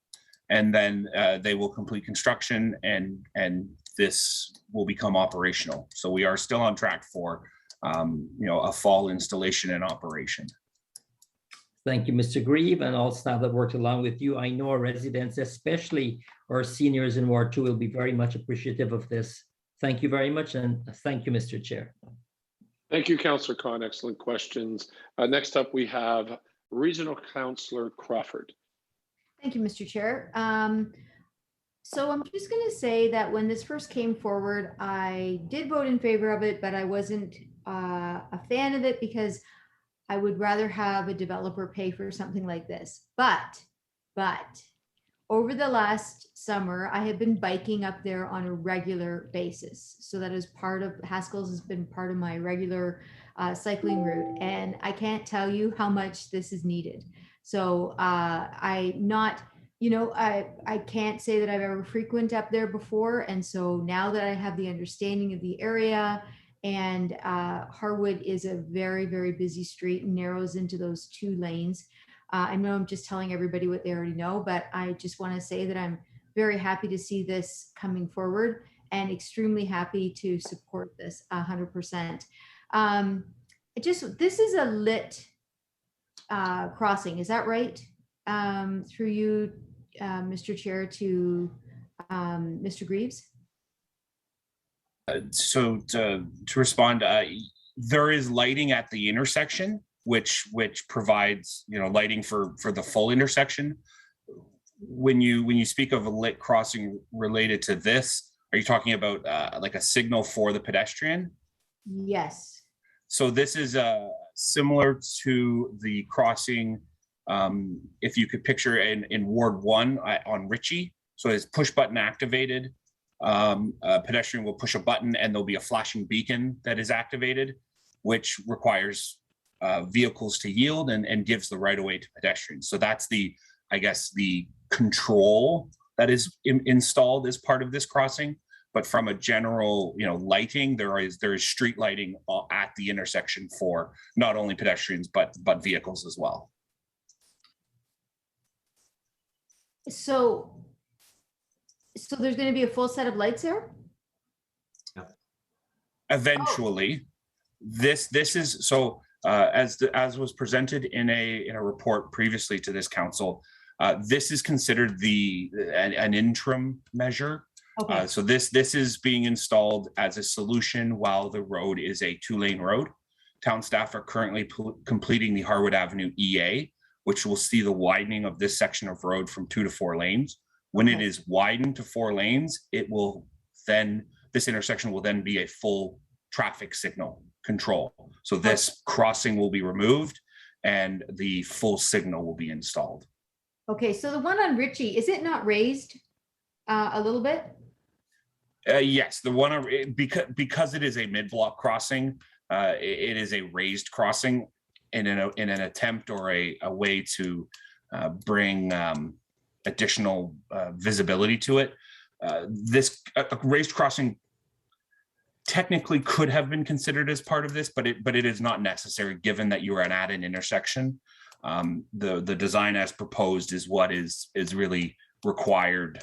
And then they will complete construction, and this will become operational. So we are still on track for a fall installation and operation. Thank you, Mr. Grieve, and all staff that worked along with you. I know our residents, especially our seniors in Ward 2, will be very much appreciative of this. Thank you very much, and thank you, Mr. Chair. Thank you, Councillor Khan. Excellent questions. Next up, we have Regional Councillor Crawford. Thank you, Mr. Chair. So I'm just going to say that when this first came forward, I did vote in favor of it, but I wasn't a fan of it because I would rather have a developer pay for something like this. But over the last summer, I have been biking up there on a regular basis. So that is part of, Haskell's has been part of my regular cycling route. And I can't tell you how much this is needed. So I can't say that I've ever frequented up there before. And so now that I have the understanding of the area, and Harwood is a very, very busy street and narrows into those 2 lanes. I know I'm just telling everybody what they already know, but I just want to say that I'm very happy to see this coming forward and extremely happy to support this 100%. This is a lit crossing, is that right? Through you, Mr. Chair, to Mr. Greaves? So to respond, there is lighting at the intersection, which provides lighting for the full intersection. When you speak of a lit crossing related to this, are you talking about like a signal for the pedestrian? Yes. So this is similar to the crossing, if you could picture in Ward 1 on Ritchie. So it's push button activated. A pedestrian will push a button and there'll be a flashing beacon that is activated, which requires vehicles to yield and gives the right of way to pedestrians. So that's the control that is installed as part of this crossing. But from a general, lighting, there is street lighting at the intersection for not only pedestrians but vehicles as well. So there's going to be a full set of lights there? Eventually, this is so as was presented in a report previously to this council. This is considered an interim measure. Okay. So this is being installed as a solution while the road is a 2-lane road. Town staff are currently completing the Harwood Avenue EA, which will see the widening of this section of road from 2 to 4 lanes. When it is widened to 4 lanes, this intersection will then be a full traffic signal control. So this crossing will be removed and the full signal will be installed. Okay, so the one on Ritchie, is it not raised a little bit? Yes, the one because it is a mid-block crossing, it is a raised crossing in an attempt or a way to bring additional visibility to it. This raised crossing technically could have been considered as part of this, but it is not necessary given that you are at an intersection. The design as proposed is what is really required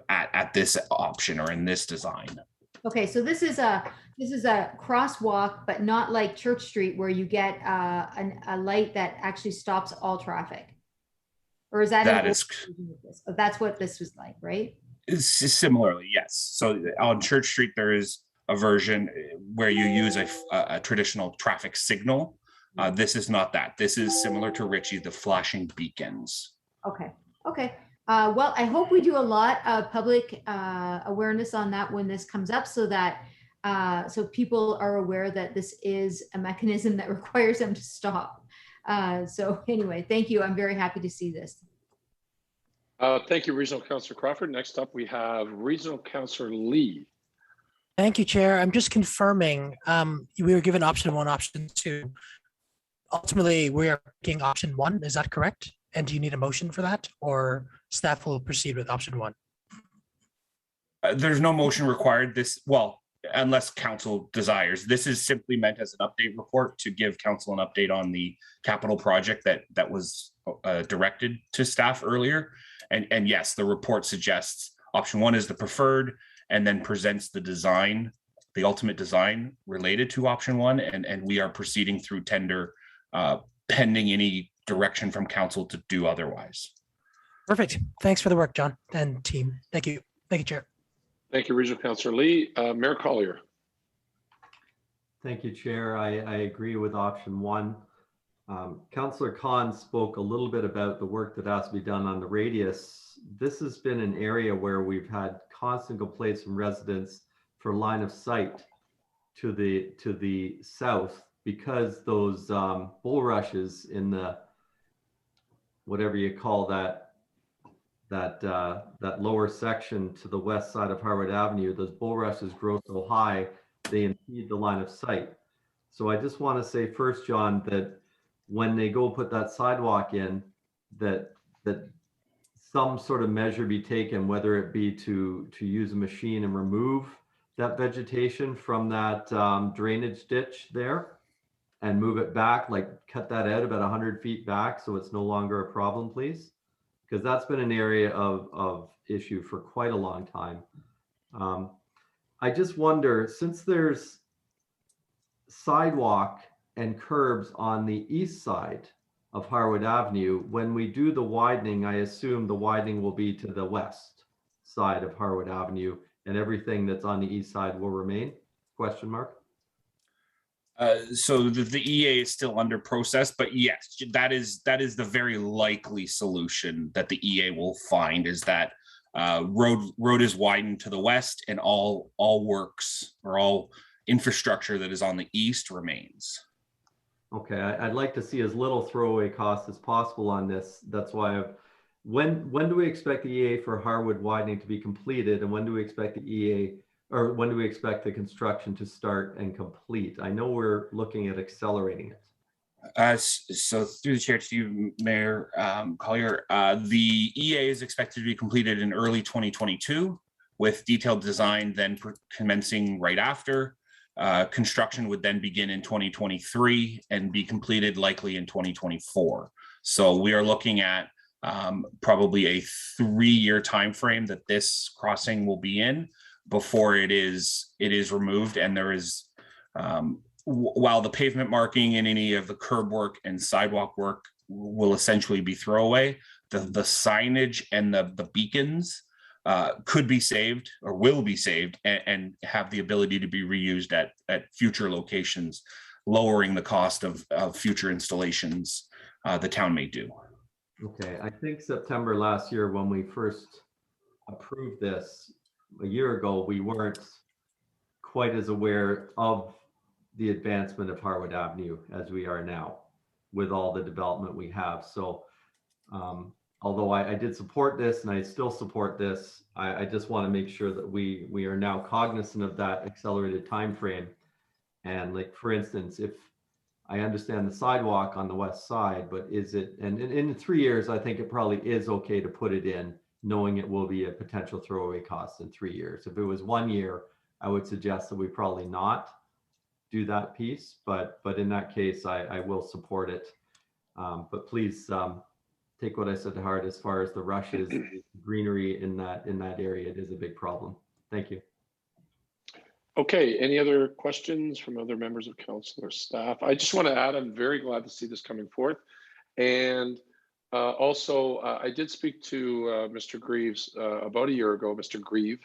at this option or in this design. Okay, so this is a crosswalk, but not like Church Street where you get a light that actually stops all traffic. Or is that that's what this was like, right? Similarly, yes. So on Church Street, there is a version where you use a traditional traffic signal. This is not that. This is similar to Ritchie, the flashing beacons. Okay. Well, I hope we do a lot of public awareness on that when this comes up, so that so people are aware that this is a mechanism that requires them to stop. So anyway, thank you. I'm very happy to see this. Thank you, Regional Councillor Crawford. Next up, we have Regional Councillor Lee. Thank you, Chair. I'm just confirming, we were given option 1, option 2. Ultimately, we are picking option 1. Is that correct? And do you need a motion for that, or staff will proceed with option 1? There's no motion required. Unless council desires. This is simply meant as an update report to give council an update on the capital project that was directed to staff earlier. And yes, the report suggests option 1 is the preferred and then presents the design, the ultimate design related to option 1. And we are proceeding through tender pending any direction from council to do otherwise. Perfect. Thanks for the work, John and team. Thank you. Thank you, Chair. Thank you, Regional Councillor Lee. Mayor Collier. Thank you, Chair. I agree with option 1. Councillor Khan spoke a little bit about the work that has to be done on the radius. This has been an area where we've had constant complaints from residents for line of sight to the south, because those bulrushes in the, whatever you call that lower section to the west side of Harwood Avenue, those bulrushes grow so high they impede the line of sight. So I just want to say first, John, that when they go put that sidewalk in, that some sort of measure be taken, whether it be to use a machine and remove that vegetation from that drainage ditch there and move it back, like cut that out about 100 feet back so it's no longer a problem, please. Because that's been an area of issue for quite a long time. I just wonder, since there's sidewalk and curbs on the east side of Harwood Avenue. When we do the widening, I assume the widening will be to the west side of Harwood Avenue, and everything that's on the east side will remain? Question mark. So the EA is still under process, but yes, that is the very likely solution that the EA will find, is that road is widened to the west, and all works or all infrastructure that is on the east remains. Okay, I'd like to see as little throwaway cost as possible on this. That's why when do we expect the EA for Harwood widening to be completed, and when do we expect the EA, or when do we expect the construction to start and complete? I know we're looking at accelerating it. So through the chair to you, Mayor Collier, the EA is expected to be completed in early 2022, with detailed design then commencing right after. Construction would then begin in 2023 and be completed likely in 2024. So we are looking at probably a 3-year timeframe that this crossing will be in before it is removed. And there is, while the pavement marking and any of the curb work and sidewalk work will essentially be throwaway, the signage and the beacons could be saved or will be saved and have the ability to be reused at future locations, lowering the cost of future installations the town may do. Okay, I think September last year when we first approved this a year ago, we weren't quite as aware of the advancement of Harwood Avenue as we are now with all the development we have. So although I did support this and I still support this, I just want to make sure that we are now cognizant of that accelerated time frame. And like, for instance, if I understand the sidewalk on the west side, but is it, and in 3 years, I think it probably is okay to put it in, knowing it will be a potential throwaway cost in 3 years. If it was 1 year, I would suggest that we probably not do that piece, but in that case, I will support it. But please take what I said to heart as far as the rushes, greenery in that area. It is a big problem. Thank you. Okay, any other questions from other members of council or staff? I just want to add, I'm very glad to see this coming forth. And also, I did speak to Mr. Greaves about a year ago, Mr. Grieve,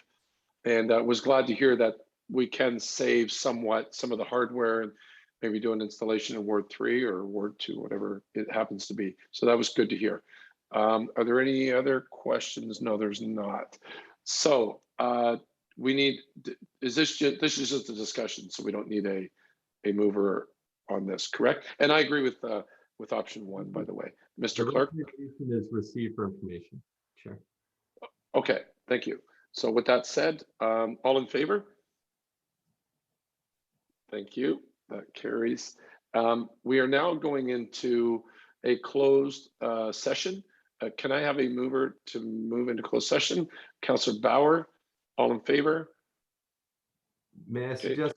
and was glad to hear that we can save somewhat some of the hardware and maybe do an installation in Ward 3 or Ward 2, whatever it happens to be. So that was good to hear. Are there any other questions? No, there's not. So we need, this is just a discussion, so we don't need a mover on this, correct? And I agree with option 1, by the way. Mr. Clerk? Is received for information. Sure. Okay, thank you. So with that said, all in favor? Thank you. That carries. We are now going into a closed session. Can I have a mover to move into closed session? Councillor Bauer, all in favor? May I suggest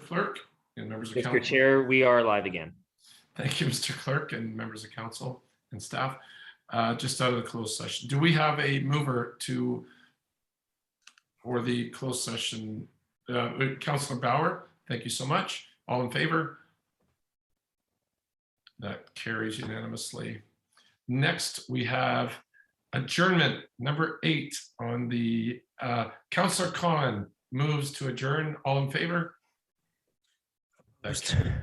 Clerk and members of Mr. council. Chair, we are live again. Thank you, Mr. Clerk and members of council and staff. Just out of the closed session. Do we have a mover for the closed session? Councillor Bauer, thank you so much. All in favor? That carries unanimously. Next, we have adjournment number 8 on the Councillor Khan moves to adjourn. All in favor? That carries.